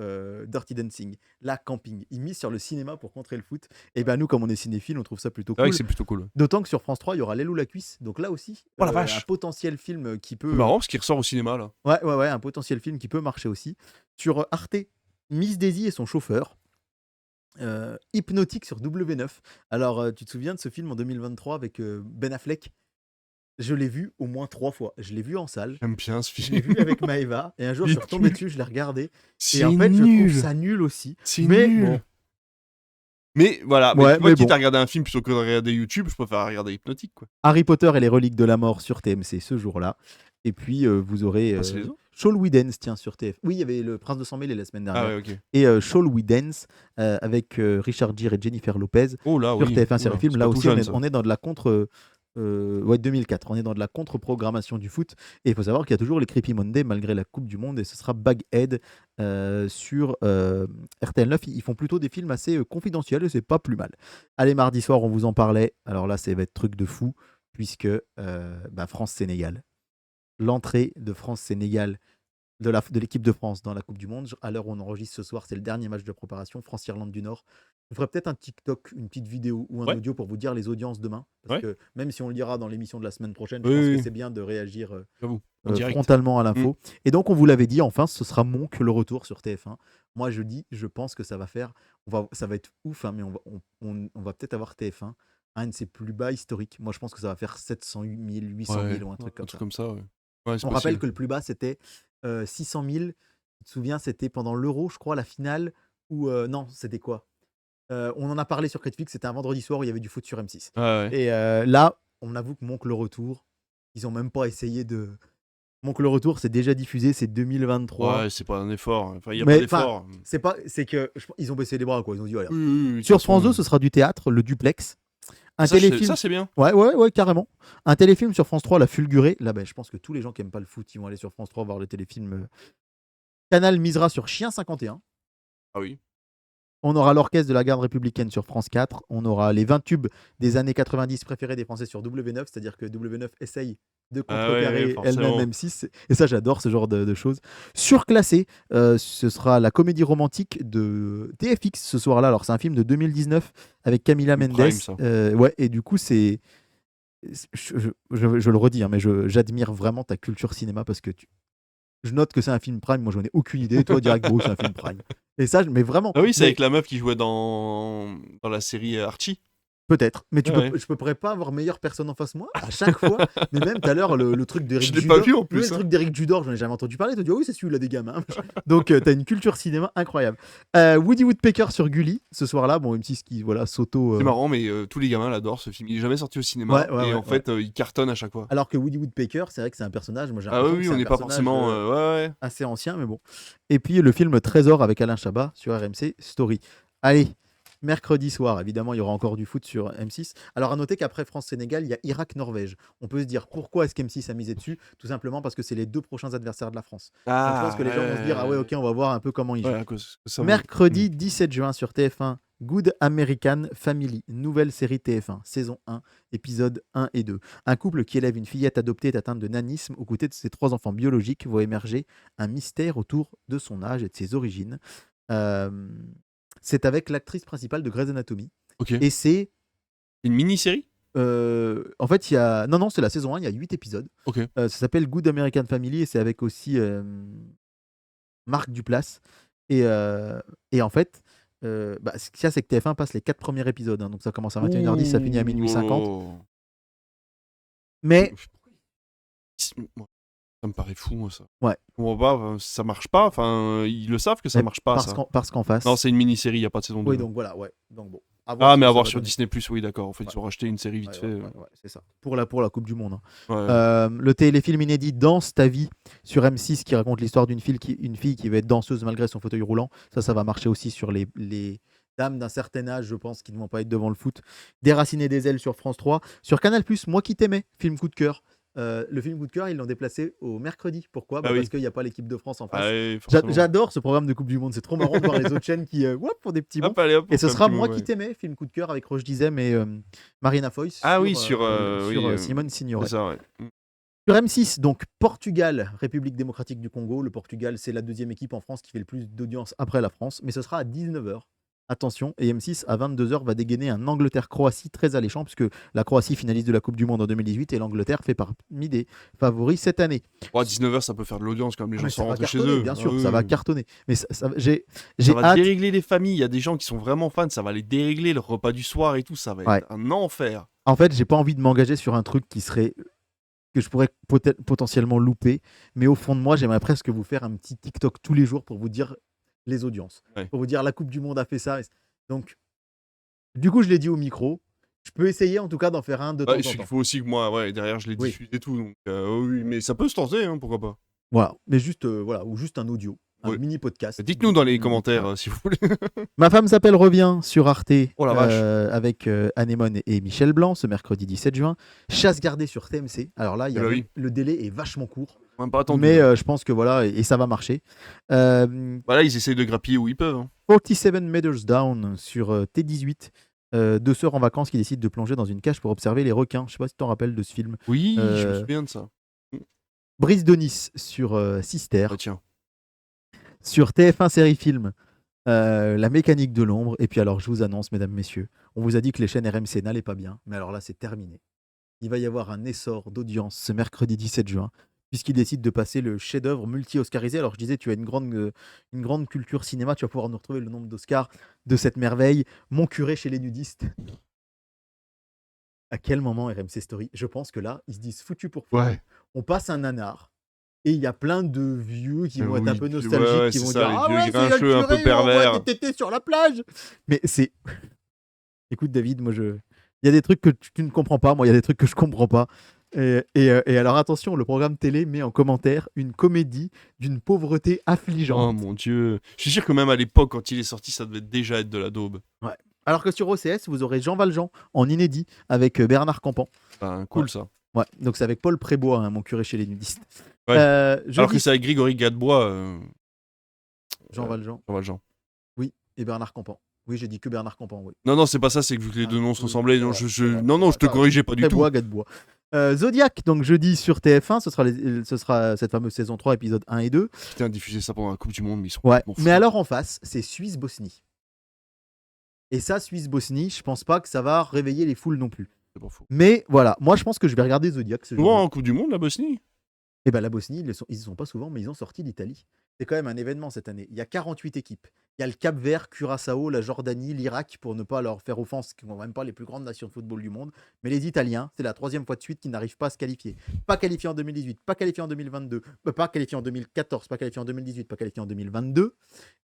Dirty Dancing, là, Camping. Ils misent sur le cinéma pour contrer le foot. Et ben nous, comme on est cinéphiles, on trouve ça plutôt C'est vrai que cool. c'est plutôt cool. Ouais. D'autant que sur France 3, il y aura L'aile ou la cuisse. Donc là aussi, Oh la un vache. potentiel film qui C'est peut... marrant parce qu'il ressort au cinéma, là. Ouais, un potentiel film qui peut marcher aussi. Sur Arte, Miss Daisy et son chauffeur. Hypnotique sur W9. Alors, tu te souviens de ce film en 2023 avec Ben Affleck? Je l'ai vu au moins 3 fois. Je l'ai vu en salle. J'aime bien ce Je l'ai film. vu avec Maëva. Et un jour, je suis retombé dessus, je l'ai regardé. C'est Et en fait, nul. je trouve ça nul aussi. C'est Mais nul. bon. Mais voilà, mais Ouais, tu vois, mais quitte bon. à regarder un film plutôt que de regarder YouTube, je préfère regarder Hypnotique, quoi. Harry Potter et les reliques de la mort sur TMC ce jour-là. Et puis, vous aurez Ah, c'est les autres Shawl We Dance, tiens, sur TF. Oui, il y avait Le Prince de Sang Mêlé la semaine dernière. Ah ouais, ok. Et Shawl We Dance avec Richard Gere et Jennifer Lopez Oh là, sur oui. TF1 Oula, Série Film. c'est Là pas tout aussi, jeune, ça. on est dans de la contre. Ouais, 2004. On est dans de la contre-programmation du foot. Et il faut savoir qu'il y a toujours les Creepy Monday malgré la Coupe du Monde. Et ce sera Baghead sur RTL9. Ils font plutôt des films assez confidentiels et c'est pas plus mal. Allez, mardi soir, on vous en parlait. Alors là, ça va être truc de fou puisque France-Sénégal. L'entrée de France-Sénégal de l'équipe de France dans la Coupe du Monde. À l'heure où on enregistre ce soir, c'est le dernier match de préparation, France-Irlande du Nord. Je ferai peut-être un TikTok, une petite vidéo ou un audio pour vous dire les audiences demain. Parce que même si on le dira dans l'émission de la semaine prochaine, je pense que c'est bien de réagir frontalement à l'info. Et donc, on vous l'avait dit, enfin, ce sera Monk le retour sur TF1. Moi, je pense que ça va faire... ça va être ouf, hein, mais on va peut-être avoir TF1 un de ses plus bas historiques. Moi, je pense que ça va faire 700 000, 800 000 ou un truc comme ça. Ouais. On rappelle que le plus bas, c'était 600 000. Tu te souviens, c'était pendant l'Euro, je crois, la finale. Ou non, c'était quoi On en a parlé sur Netflix, c'était un vendredi soir où il y avait du foot sur M6. Ouais. Et là, on avoue que Monk le retour, ils ont même pas essayé de... Monk le retour, c'est déjà diffusé, c'est 2023. Ouais, c'est pas un effort. Enfin, il y a pas d'effort. C'est que ils ont baissé les bras, quoi. Ils ont dit, voilà. Oui, sur France 2, ce sera du théâtre, le duplex. Un téléfilm. Ça, c'est bien. Ouais, carrément. Un téléfilm sur France 3, La Fulgurée. Là, je pense que tous les gens qui aiment pas le foot, ils vont aller sur France 3 voir le téléfilm. Canal misera sur Chien 51. Ah oui. On aura l'Orchestre de la Garde républicaine sur France 4. On aura les 20 tubes des années 90 préférés des Français sur W9. C'est-à-dire que W9 essaye de contrecarrer elle-même M6. Et ça, j'adore ce genre de choses. Surclassé, ce sera la comédie romantique de TFX ce soir-là. Alors, c'est un film de 2019 avec Camila Mendes. Ouais, et du coup, c'est... Je le redis, hein, mais j'admire vraiment ta culture cinéma parce que je note que c'est un film Prime. Moi, j'en ai aucune idée. Toi, direct, gros, c'est un film Prime. Et ça, mais vraiment. Ah oui, c'est avec la meuf qui jouait dans la série Archie. Peut-être, mais je pourrais pas avoir meilleure personne en face de moi à chaque fois. Mais même tout à l'heure, le truc d'Éric Judor. Je l'ai pas vu en plus. Le truc d'Éric Judor, j'en ai jamais entendu parler. Tu dis, oh oui, c'est celui-là des gamins. Donc, t'as une culture cinéma incroyable. Woody Woodpecker sur Gulli ce soir-là. Bon, M6 qui s'auto. C'est marrant, mais tous les gamins l'adorent ce film. Il est jamais sorti au cinéma. Et en fait, il cartonne à chaque fois. Alors que Woody Woodpecker, c'est vrai que c'est un personnage. Moi, j'ai oui, on n'est pas forcément assez ancien, mais bon. Et puis le film Trésor avec Alain Chabat sur RMC Story. Allez. Mercredi soir, évidemment, il y aura encore du foot sur M6. Alors, à noter qu'après France-Sénégal, il y a Irak-Norvège. On peut se dire pourquoi est-ce qu'M6 a misé dessus? Tout simplement parce que c'est les 2 prochains adversaires de la France. Donc, je pense que les gens vont se dire, ah ouais, ok, on va voir un peu comment ils jouent. Mercredi 17 juin sur TF1, Good American Family, nouvelle série TF1, saison 1, épisode 1 et 2. Un couple qui élève une fillette adoptée est atteinte de nanisme. Aux côtés de ses 3 enfants biologiques, voit émerger un mystère autour de son âge et de ses origines. C'est avec l'actrice principale de Grey's Anatomy. Et c'est... une mini-série en fait, il y a... Non, c'est la saison 1, il y a 8 épisodes. Ça s'appelle Good American Family et c'est avec aussi Marc Duplass. Et en fait, ce qu'il y a, c'est que TF1 passe les 4 premiers épisodes. Donc ça commence à 21h10, ça finit à minuit 50. Mais... Ça me paraît fou, moi, ça. Ouais. Ça marche pas. Enfin, ils le savent que ça marche pas, parce qu'en face... Non, c'est une mini-série, il n'y a pas de saison 2. Oui, donc voilà, ouais. Donc bon. voir Ah, ce mais que à ça voir va sur donner. Disney+, oui, d'accord. En fait, Ouais. ils ont racheté une série vite Ouais, fait. ouais, c'est ça. Pour la Coupe du Monde, hein. Ouais. Le téléfilm inédit Danse ta vie sur M6 qui raconte l'histoire d'une fille qui va être danseuse malgré son fauteuil roulant. Ça va marcher aussi sur les dames d'un certain âge, je pense, qui ne vont pas être devant le foot. Déraciner des ailes sur France 3. Sur Canal+, Moi qui t'aimais, film coup de cœur. Le film coup de cœur, ils l'ont déplacé au mercredi. Pourquoi? Ah Parce oui. qu'il n'y a pas l'équipe de France en Ah face. oui, forcément. J'adore ce programme de Coupe du Monde. C'est trop marrant de voir les autres chaînes qui font des petits bons. Hop, allez, hop, Et on ce fait un sera petit Moi mot, qui ouais. t'aimais, film coup de cœur avec Roche Dizem et Marina Foïs Ah sur, oui, sur Simone Signoret. c'est ça, ouais. Sur M6, donc Portugal, République démocratique du Congo. Le Portugal, c'est la deuxième équipe en France qui fait le plus d'audience après la France, mais ce sera à 19h. Attention, et M6 à 22h va dégainer un Angleterre-Croatie très alléchant, puisque la Croatie finaliste de la Coupe du Monde en 2018 et l'Angleterre fait parmi des favoris cette année. Bon, à 19h, ça peut faire de l'audience quand même, les gens Mais sont ça va rentrés chez cartonner, eux. bien sûr, Ah ça va oui. cartonner. Mais j'ai Ça va hâte. dérégler les familles. Il y a des gens qui sont vraiment fans, ça va les dérégler. Le repas du soir et tout, ça va Ouais. être un enfer. En fait, j'ai pas envie de m'engager sur un truc que je pourrais potentiellement louper, mais au fond de moi, j'aimerais presque vous faire un petit TikTok tous les jours pour vous dire les audiences, Ouais. pour vous dire la Coupe du Monde a fait ça. Donc, du coup, je l'ai dit au micro. Je peux essayer en tout cas d'en faire un de temps en Il temps. faut aussi que moi, derrière, je les Oui. diffuse et tout. Donc, oui, mais ça peut se tenter, hein, pourquoi pas. Voilà, mais juste, ou juste un audio, un Oui. mini podcast. Dites-nous dans les Voilà. commentaires si vous voulez. Ma femme s'appelle revient sur Arte Oh la vache. avec Anémone et Michel Blanc ce mercredi 17 juin. Chasse gardée sur TMC. Alors là, Eh ben oui. le délai est vachement court, Même pas attendu. mais je pense que voilà, et ça va marcher. Là, ils essayent de grappiller où ils peuvent. Hein. 47 Meters Down sur T18. Deux sœurs en vacances qui décident de plonger dans une cage pour observer les requins. Je sais pas si tu t'en rappelles de ce film. Oui, je me souviens de ça. Brise de Nice sur Sister. Ah, tiens. Sur TF1 Série Film, La mécanique de l'ombre. Et puis alors, je vous annonce, mesdames, messieurs, on vous a dit que les chaînes RMC n'allaient pas bien. Mais alors là, c'est terminé. Il va y avoir un essor d'audience ce mercredi 17 juin, puisqu'ils décident de passer le chef-d'œuvre multi-oscarisé. Alors je disais, tu as une grande culture cinéma, tu vas pouvoir nous retrouver le nombre d'Oscars de cette merveille. Mon curé chez les nudistes. À quel moment RMC Story? Je pense que là, ils se disent foutu pour foutu. Ouais. On passe un nanar. Et il y a plein de vieux qui vont être un Oui, peu puis nostalgiques, ouais, qui c'est vont ça, dire les ah vieux ouais, c'est grincheux le un peu curé, on voit pervers. des tétés sur la plage. Mais c'est. Écoute, David, il y a des trucs que tu ne comprends pas. Moi, il y a des trucs que je comprends pas. Et alors, attention, le programme télé met en commentaire une comédie d'une pauvreté Oh affligeante. mon dieu. Je suis sûr que même à l'époque, quand il est sorti, ça devait déjà être de la daube. Alors que sur OCS, vous aurez Jean Valjean en inédit avec Bernard Campan. Cool Ouais. ça. Ouais, donc c'est avec Paul Prébois, hein, mon curé chez les nudistes. Ouais. Alors Jeudi, que c'est avec Grégory Gadebois. Jean Valjean. Jean Valjean. Oui, et Bernard Campan. Oui, j'ai dit que Bernard Campan, oui. Non, c'est pas ça, c'est que vu que les deux noms se ressemblaient. Non, Ouais, je te Attends, corrigeais pas du tout. Prébois, Gadebois. Zodiac, donc jeudi sur TF1, ce sera cette fameuse saison 3, épisode 1 et 2. Putain, diffuser ça pendant la Coupe du Monde, mais ils sont Ouais, complètement mais fous. alors en face, c'est Suisse-Bosnie. Et ça, Suisse-Bosnie, je pense pas que ça va réveiller les foules non plus. C'est pas faux. Mais voilà, moi je pense que je vais regarder Zodiac ce Souvent jour. en Coupe du Monde, la Bosnie. Et ben la Bosnie, ils y sont pas souvent, mais ils ont sorti l'Italie. C'est quand même un événement cette année. Il y a 48 équipes. Il y a le Cap-Vert, Curaçao, la Jordanie, l'Irak, pour ne pas leur faire offense, qui ne sont même pas les plus grandes nations de football du monde. Mais les Italiens, c'est la 3e fois de suite qu'ils n'arrivent pas à se qualifier. Pas qualifiés en 2018, pas qualifiés en 2022, pas qualifiés en 2014, pas qualifiés en 2018, pas qualifiés en 2022.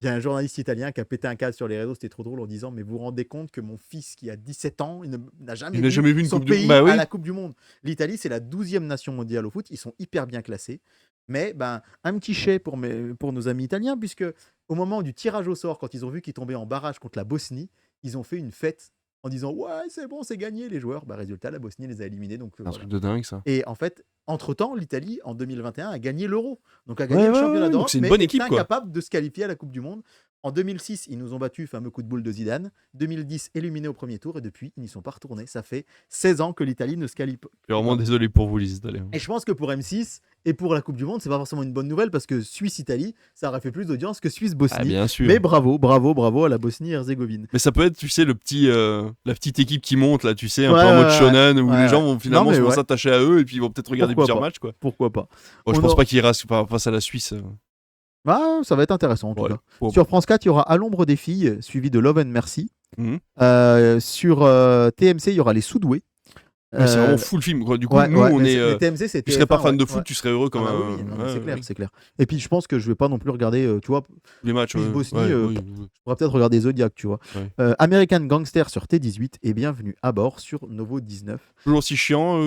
Il y a un journaliste italien qui a pété un câble sur les réseaux, c'était trop drôle, en disant mais vous vous rendez compte que mon fils qui a 17 ans, n'a jamais vu une son Coupe du pays Monde. Bah oui. à la Coupe du Monde. L'Italie, c'est la 12e nation mondiale au foot, ils sont hyper bien classés. Mais un petit chais pour nos amis italiens, puisque au moment du tirage au sort, quand ils ont vu qu'ils tombaient en barrage contre la Bosnie, ils ont fait une fête en disant ouais, c'est bon, c'est gagné les joueurs. Résultat, la Bosnie les a éliminés. Donc, Un voilà. truc de dingue ça. Et en fait, entre-temps, l'Italie, en 2021, a gagné l'Euro. Donc a gagné le championnat donc d'Europe, c'est une mais bonne est équipe, quoi. incapable de se qualifier à la Coupe du Monde. En 2006, ils nous ont battu, fameux coup de boule de Zidane. 2010, éliminés au premier tour. Et depuis, ils n'y sont pas retournés. Ça fait 16 ans que l'Italie ne se qualifie pas. Je suis vraiment désolé pour vous, les Italiens. Et je pense que pour M6 et pour la Coupe du Monde, c'est pas forcément une bonne nouvelle parce que Suisse-Italie, ça aurait fait plus d'audience que Suisse-Bosnie. Ah, bien sûr. Mais bravo à la Bosnie-Herzégovine. Mais ça peut être, tu sais, la petite équique qui monte là, tu sais, un Ouais, peu en mode ouais, shonen où ouais, les gens vont finalement Non, mais se ouais. s'attacher à eux et puis ils vont peut-être regarder Pourquoi plusieurs pas. matchs, quoi. Pourquoi pas? Bon, je On pense a- pas qu'il reste face à la Suisse. Ça va être intéressant en tout Ouais. cas. Bon. Sur France 4, il y aura À l'ombre des filles, suivi de Love and Mercy. Mhm. Sur TMC, il y aura Les Soudoués. Ouais, c'est Euh, vraiment full film, quoi. Du coup, ouais, nous, ouais, on mais, est. mais TMZ, c'est Tu serais pas TF1, fan de ouais, foot, ouais. tu serais heureux comme Ah bah un. oui, non, mais Ouais, c'est clair, oui. c'est clair. Et puis je pense que je vais pas non plus regarder, tu vois, Les matchs, Suisse-Bosnie, ouais, je pourrais peut-être regarder Zodiac, tu vois. ouais. American Gangster sur T18 et Bienvenue à bord sur Novo 19. Toujours aussi chiant,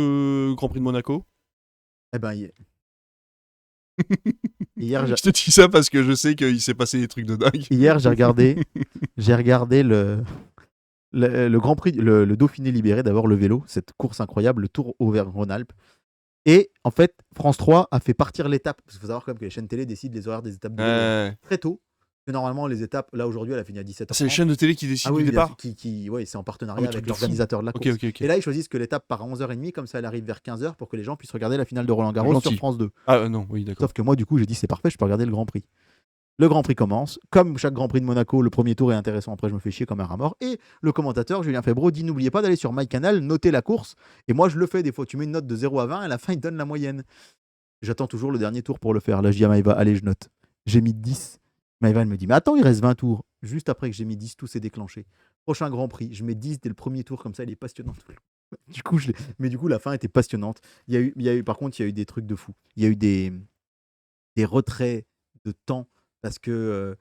Grand Prix de Monaco. Eh ben, hier, Je te dis ça parce que je sais qu'il s'est passé des trucs de dingue. hier, j'ai regardé le Grand Prix, le Dauphiné libéré, d'abord le vélo, cette course incroyable, le Tour Auvergne-Rhône-Alpes. Et en fait, France 3 a fait partir l'étape. Parce qu'il faut savoir quand même que les chaînes télé décident les horaires des étapes de vélo Ouais. très tôt. Que normalement, les étapes, là aujourd'hui, elle a fini à 17h30. C'est les chaînes de télé qui Ah décident oui, du bien départ. sûr, ouais, c'est en Ah partenariat oui, avec truc de fou. l'organisateur de la course. Ok. Et là, ils choisissent que l'étape part à 11h30, comme ça elle arrive vers 15h pour que les gens puissent regarder la finale de Roland Garros Gentil. sur France 2. Ah non, oui, d'accord. Sauf que moi, du coup, j'ai dit c'est parfait, je peux regarder le Grand Prix. Le Grand Prix commence. Comme chaque Grand Prix de Monaco, le premier tour est intéressant. Après, je me fais chier comme un rat mort. Et le commentateur, Julien Febvreau, dit n'oubliez pas d'aller sur MyCanal, noter la course. Et moi, je le fais des fois. Tu mets une note de 0 à 20, à la fin, il donne la moyenne. J'attends toujours le dernier tour pour le faire. Là, je dis à Maëva, allez, je note. J'ai mis 10. Maëva, elle me dit, mais attends, il reste 20 tours. Juste après que j'ai mis 10, tout s'est déclenché. Prochain Grand Prix, je mets 10 dès le premier tour, comme ça, il est passionnant. Du coup, mais du coup, la fin était passionnante. Par contre, il y a eu des trucs de fou. Il y a eu des retraits de temps parce que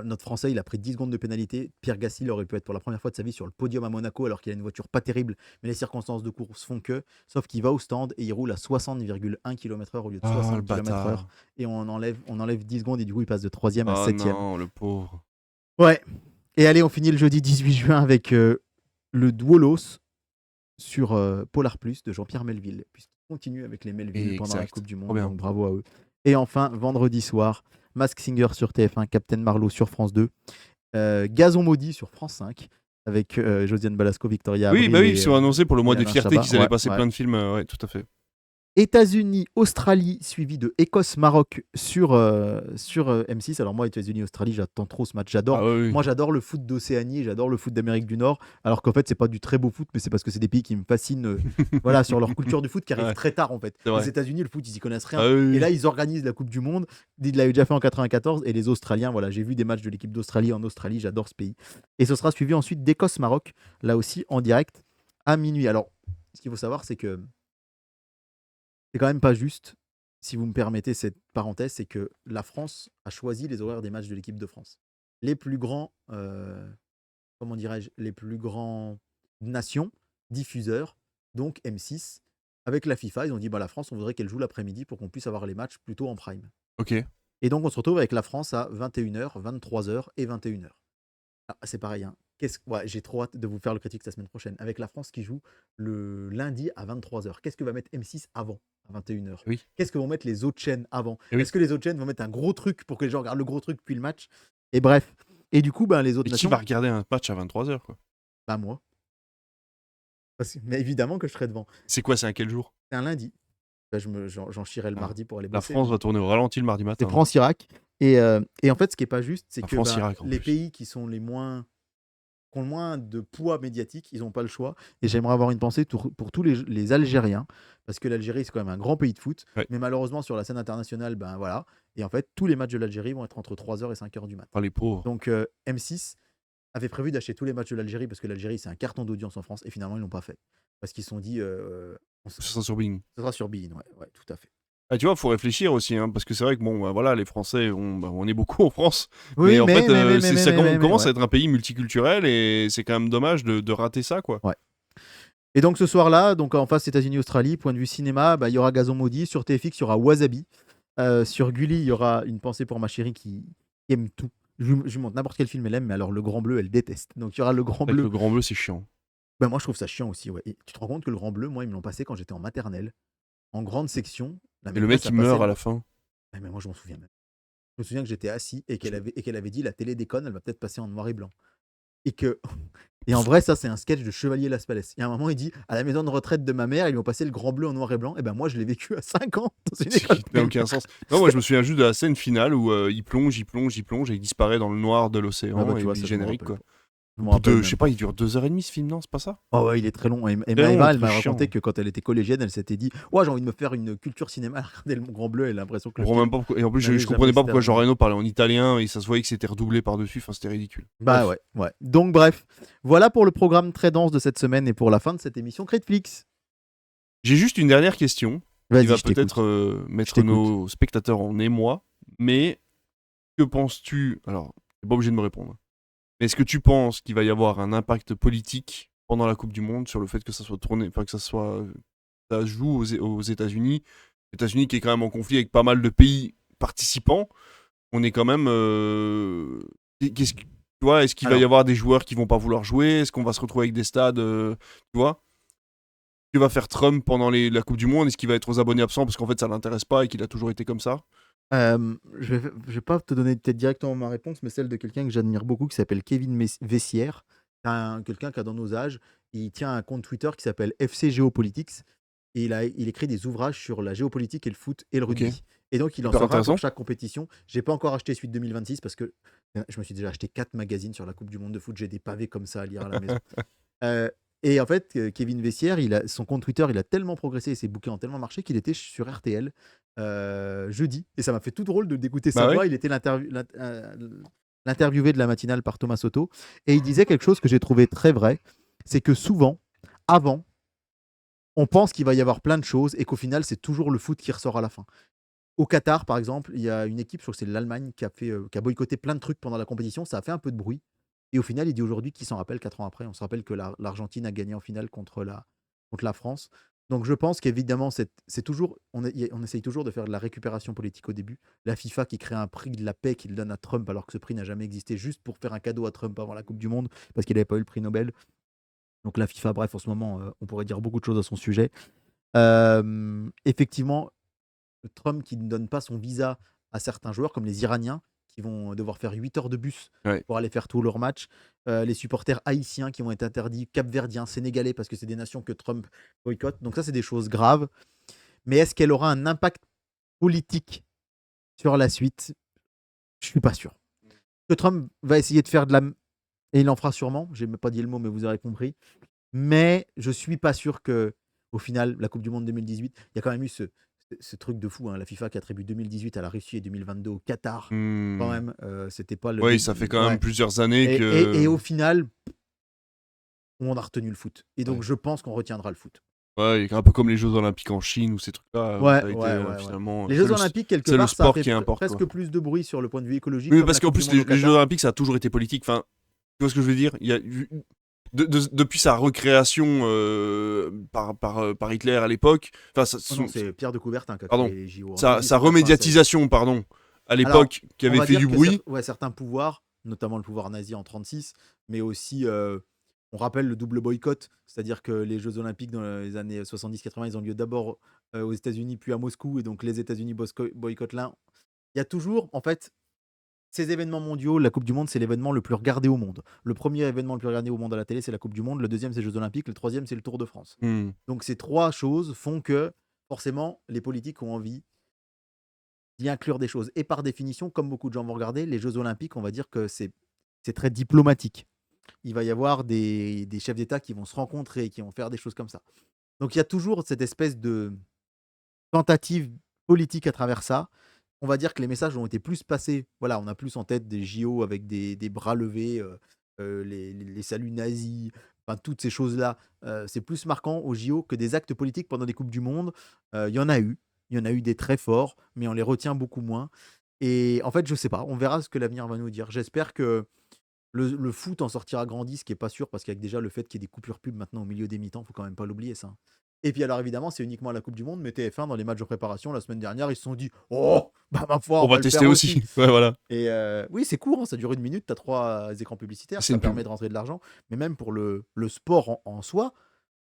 notre Français, il a pris 10 secondes de pénalité. Pierre Gasly, il aurait pu être pour la première fois de sa vie sur le podium à Monaco alors qu'il a une voiture pas terrible, mais les circonstances de course font que. Sauf qu'il va au stand et il roule à 60,1 km/h au lieu de 60 le km/h. bâtard. Et on enlève 10 secondes et du coup, il passe de 3e à Oh 7e. non, le pauvre. Ouais. Et allez, on finit le jeudi 18 juin avec le Douolos sur Polar Plus de Jean-Pierre Melville, puisqu'il continue avec les Melville pendant la Exact. Coupe du Monde. Trop bien. Donc bravo à eux. Et enfin, vendredi soir, Mask Singer sur TF1, Captain Marlowe sur France 2, Gazon Maudit sur France 5, avec Josiane Balasco, Victoria Oui, Abril bah oui, et, ils sont annoncés pour le mois et des Alain fiertés Chabat. qu'ils allaient Ouais, passer ouais. plein de films. Ouais, tout à fait. États-Unis, Australie, suivi de Écosse-Maroc sur M6. Alors moi, États-Unis, Australie, j'attends trop ce match. J'adore. Ah oui. Moi, j'adore le foot d'Océanie, j'adore le foot d'Amérique du Nord. Alors qu'en fait, c'est pas du très beau foot, mais c'est parce que c'est des pays qui me fascinent. Voilà, sur leur culture du foot qui arrive Ouais. très tard en fait. C'est vrai. Les États-Unis, le foot, ils y connaissent rien. Ah oui. Et là, ils organisent la Coupe du Monde. Ils l'avaient déjà fait en 94. Et les Australiens, voilà, j'ai vu des matchs de l'équipe d'Australie en Australie. J'adore ce pays. Et ce sera suivi ensuite d'Écosse-Maroc, là aussi en direct à minuit. Alors, ce qu'il faut savoir, c'est que c'est quand même pas juste, si vous me permettez cette parenthèse, c'est que la France a choisi les horaires des matchs de l'équipe de France. Les plus grands, comment dirais-je, les plus grands nations, diffuseurs, donc M6, avec la FIFA, ils ont dit bah, la France, on voudrait qu'elle joue l'après-midi pour qu'on puisse avoir les matchs plutôt en prime. Ok. Et donc on se retrouve avec la France à 21h, 23h et 21h. Ah, c'est pareil, hein. Ouais, j'ai trop hâte de vous faire le critique la semaine prochaine. Avec la France qui joue le lundi à 23h. Qu'est-ce que va mettre M6 avant, à 21h? Oui. Qu'est-ce que vont mettre les autres chaînes avant? Oui. Est-ce que les autres chaînes vont mettre un gros truc pour que les gens regardent le gros truc puis le match? Et bref. Et du coup, ben, les autres Et qui nations. va regarder un match à 23h, quoi? Bah, moi. Mais évidemment que je serai devant. C'est quoi, c'est à quel jour? C'est un lundi. Bah, j'en chierai le mardi pour aller La bosser. France va tourner au ralenti le mardi matin. C'est France-Irak. Et en fait, ce qui est pas juste, c'est Ah, que France-Irak, en les plus. pays qui sont qui ont le moins de poids médiatique, ils n'ont pas le choix. Et j'aimerais avoir une pensée pour tous les Algériens, parce que l'Algérie, c'est quand même un grand pays de foot. Ouais. Mais malheureusement, sur la scène internationale, ben voilà. Et en fait, tous les matchs de l'Algérie vont être entre 3h et 5h du matin. Ah, les pauvres. Donc M6 avait prévu d'acheter tous les matchs de l'Algérie, parce que l'Algérie, c'est un carton d'audience en France. Et finalement, ils ne l'ont pas fait. Parce qu'ils se sont dit, Ce sera sur Bein. ce sera sur Bein, ouais, tout à fait. Ah, tu vois, faut réfléchir aussi, hein, parce que c'est vrai que bon, bah, voilà, les Français, on est beaucoup en France. Oui, mais en fait, ça mais, commence ouais. à être un pays multiculturel et c'est quand même dommage de rater ça, quoi. Ouais. Et donc ce soir-là, donc en face États-Unis-Australie, point de vue cinéma, bah, il y aura Gazon Maudit. Sur TFX, il y aura Wasabi. Sur Gulli, il y aura Une pensée pour ma chérie qui aime tout. Je lui montre n'importe quel film, elle aime, mais alors le Grand Bleu, elle déteste. Donc il y aura le Grand Avec Bleu. le Grand Bleu, c'est chiant. Ben, moi, je trouve ça chiant aussi. Ouais. Et tu te rends compte que le Grand Bleu, moi, ils me l'ont passé quand j'étais en maternelle, en grande section. Et le mec, il meurt à la fin. Ouais, mais moi, je m'en souviens même. Je me souviens que j'étais assis et qu'elle avait dit la télé déconne, elle va peut-être passer en noir et blanc. Et en vrai, ça, c'est un sketch de Chevalier Las Palais. Il y a un moment, il dit à la maison de retraite de ma mère, ils m'ont passé le Grand Bleu en noir et blanc. Et ben moi, je l'ai vécu à 5 ans dans une école. Ça n'a aucun sens. Non, moi, je me souviens juste de la scène finale où il plonge et il disparaît dans le noir de l'océan Ah bah, tu et vois, puis ça, je me générique, rappelle quoi. Je me rappelle Je même sais pas, il dure 2h30 ce film, non? C'est pas ça? Oh ouais, il est très long. Et long, Maëva, elle très m'a chiant. raconté que quand elle était collégienne, elle s'était dit ouais, j'ai envie de me faire une culture cinéma, regarder le Grand Bleu. Elle a l'impression que Je comprends même pas pourquoi. Et en plus, n'avait je comprenais pas jamais pourquoi se Jean Reno parlait en italien et ça se voyait que c'était redoublé par-dessus. Enfin, c'était ridicule. Bah Bref. ouais. Donc bref, voilà pour le programme très dense de cette semaine et pour la fin de cette émission Critflix. J'ai juste une dernière question qui Vas-y, va je t'écoute. peut-être mettre t'écoute. nos spectateurs en émoi. Mais que penses-tu? Alors, t'es pas obligé de me répondre. Mais est-ce que tu penses qu'il va y avoir un impact politique pendant la Coupe du Monde sur le fait que ça soit tourné, enfin que ça joue aux États-Unis, États-Unis qui est quand même en conflit avec pas mal de pays participants. On est quand même. Qu'est-ce que tu vois? Est-ce qu'il va y Alors, avoir des joueurs qui vont pas vouloir jouer? Est-ce qu'on va se retrouver avec des stades, tu vois? Que va faire Trump pendant la Coupe du Monde? Est-ce qu'il va être aux abonnés absents parce qu'en fait ça l'intéresse pas et qu'il a toujours été comme ça? je vais pas te donner peut-être directement ma réponse, mais celle de quelqu'un que j'admire beaucoup qui s'appelle Kevin Vessière. C'est quelqu'un qui a dans nos âges. Il tient un compte Twitter qui s'appelle FC Geopolitics. Et il écrit des ouvrages sur la géopolitique et le foot et le Ok. rugby. Et donc, il en Hyper sort un intéressant. pour chaque compétition. J'ai pas encore acheté celui de 2026 parce que je me suis déjà acheté 4 magazines sur la Coupe du Monde de foot. J'ai des pavés comme ça à lire à la maison. Euh, et en fait, Kevin Vessière, son compte Twitter, il a tellement progressé et ses bouquins ont tellement marché qu'il était sur RTL jeudi. Et ça m'a fait tout drôle d'écouter sa Bah ouais. voix. Il était l'interviewé de la matinale par Thomas Soto. Et il disait quelque chose que j'ai trouvé très vrai. C'est que souvent, avant, on pense qu'il va y avoir plein de choses et qu'au final, c'est toujours le foot qui ressort à la fin. Au Qatar, par exemple, il y a une équipe, je crois que c'est l'Allemagne, qui a boycotté plein de trucs pendant la compétition. Ça a fait un peu de bruit. Et au final, il dit aujourd'hui qu'il s'en rappelle 4 ans après. On se rappelle que l'Argentine a gagné en finale contre la France. Donc je pense qu'évidemment, c'est toujours, on essaye toujours de faire de la récupération politique au début. La FIFA qui crée un prix de la paix qu'il donne à Trump alors que ce prix n'a jamais existé juste pour faire un cadeau à Trump avant la Coupe du Monde parce qu'il n'avait pas eu le prix Nobel. Donc la FIFA, bref, en ce moment, on pourrait dire beaucoup de choses à son sujet. Effectivement, Trump qui ne donne pas son visa à certains joueurs, comme les Iraniens, qui vont devoir faire 8 heures de bus Ouais. pour aller faire tous leurs matchs. Les supporters haïtiens qui vont être interdits, capverdiens, sénégalais, parce que c'est des nations que Trump boycotte. Donc ça, c'est des choses graves. Mais est-ce qu'elle aura un impact politique sur la suite? Je suis pas sûr. Que Trump va essayer de faire de la... Et il en fera sûrement. J'ai même pas dit le mot, mais vous aurez compris. Mais je suis pas sûr que, au final, la Coupe du Monde 2018, il y a quand même eu ce truc de fou, hein, la FIFA qui attribue 2018 à la Russie et 2022 au Qatar. Quand même, c'était pas le. Oui, ça fait quand même Ouais. plusieurs années Et que. au final, on a retenu le foot. Et donc, Ouais. je pense qu'on retiendra le foot. Ouais, un peu comme les Jeux Olympiques en Chine ou ces trucs-là, où Ouais, ça a été ouais. finalement. Les Jeux Olympiques, quelque C'est le part, ça a sport fait qui importe, presque quoi. plus de bruit sur le point de vue écologique. Oui, mais comme parce la qu'en Coupe du plus, Monde au les Jeux Qatar. Olympiques, ça a toujours été politique. Enfin, tu vois ce que je veux dire? Il y a depuis sa recréation par Hitler à l'époque. Enfin, Oh non, c'est Pierre de Coubertin qui a pardon. créé les JO. Sa 1876. remédiatisation, pardon, à Alors, l'époque, qui on avait va fait dire du que bruit. certains pouvoirs, notamment le pouvoir nazi en 1936, mais aussi, on rappelle le double boycott, c'est-à-dire que les Jeux Olympiques dans les années 70-80, ils ont lieu d'abord aux États-Unis, puis à Moscou, et donc les États-Unis boycottent l'un. Il y a toujours, en fait, ces événements mondiaux. La Coupe du Monde, c'est l'événement le plus regardé au monde. Le premier événement le plus regardé au monde à la télé, c'est la Coupe du Monde. Le deuxième, c'est les Jeux Olympiques. Le troisième, c'est le Tour de France. Hmm. Donc ces trois choses font que, forcément, les politiques ont envie d'y inclure des choses. Et par définition, comme beaucoup de gens vont regarder, les Jeux Olympiques, on va dire que c'est très diplomatique. Il va y avoir des chefs d'État qui vont se rencontrer, qui vont faire des choses comme ça. Donc il y a toujours cette espèce de tentative politique à travers ça. On va dire que les messages ont été plus passés. Voilà, on a plus en tête des JO avec des bras levés, les saluts nazis, enfin toutes ces choses-là. C'est plus marquant aux JO que des actes politiques pendant les Coupes du Monde. Il y en a eu. Il y en a eu des très forts, mais on les retient beaucoup moins. Et en fait, je sais pas. On verra ce que l'avenir va nous dire. J'espère que le foot en sortira grandi, ce qui est pas sûr, parce qu'avec déjà le fait qu'il y ait des coupures pub maintenant au milieu des mi-temps, faut quand même pas l'oublier ça. Et puis alors évidemment, c'est uniquement à la Coupe du Monde, mais TF1 dans les matchs de préparation la semaine dernière, ils se sont dit oh bah ma foi, On on va va le tester faire aussi. Ouais, voilà. Et oui, c'est court, hein, ça dure 1 minute, t'as 3 écrans publicitaires, C'est ça une pub. permet de rentrer de l'argent. Mais même pour le sport en soi,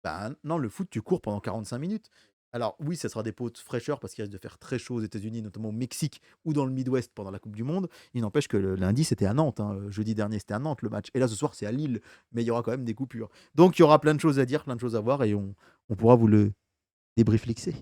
bah non, le foot, tu cours pendant 45 minutes. Alors oui, ça sera des pots de fraîcheur parce qu'il risque de faire très chaud aux États-Unis, notamment au Mexique ou dans le Midwest pendant la Coupe du Monde. Il n'empêche que le lundi, c'était à Nantes, hein. Jeudi dernier, c'était à Nantes le match. Et là, ce soir, c'est à Lille. Mais il y aura quand même des coupures. Donc il y aura plein de choses à dire, plein de choses à voir et on pourra vous le débrieflixer.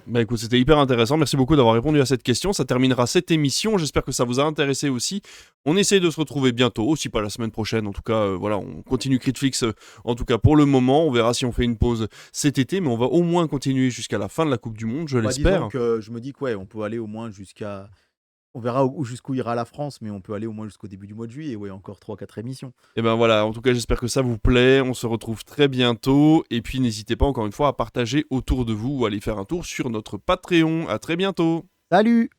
Bah écoute, c'était hyper intéressant. Merci beaucoup d'avoir répondu à cette question. Ça terminera cette émission. J'espère que ça vous a intéressé aussi. On essaye de se retrouver bientôt, aussi pas la semaine prochaine. En tout cas, voilà, on continue Critflix. En tout cas, pour le moment, on verra si on fait une pause cet été, mais on va au moins continuer jusqu'à la fin de la Coupe du Monde, je Bah, l'espère. disons que je me dis que ouais, on peut aller au moins jusqu'à On verra jusqu'où ira la France, mais on peut aller au moins jusqu'au début du mois de juillet. Ouais, encore 3-4 émissions. Et ben voilà, en tout cas j'espère que ça vous plaît, on se retrouve très bientôt, et puis n'hésitez pas encore une fois à partager autour de vous ou à aller faire un tour sur notre Patreon. À très bientôt. Salut!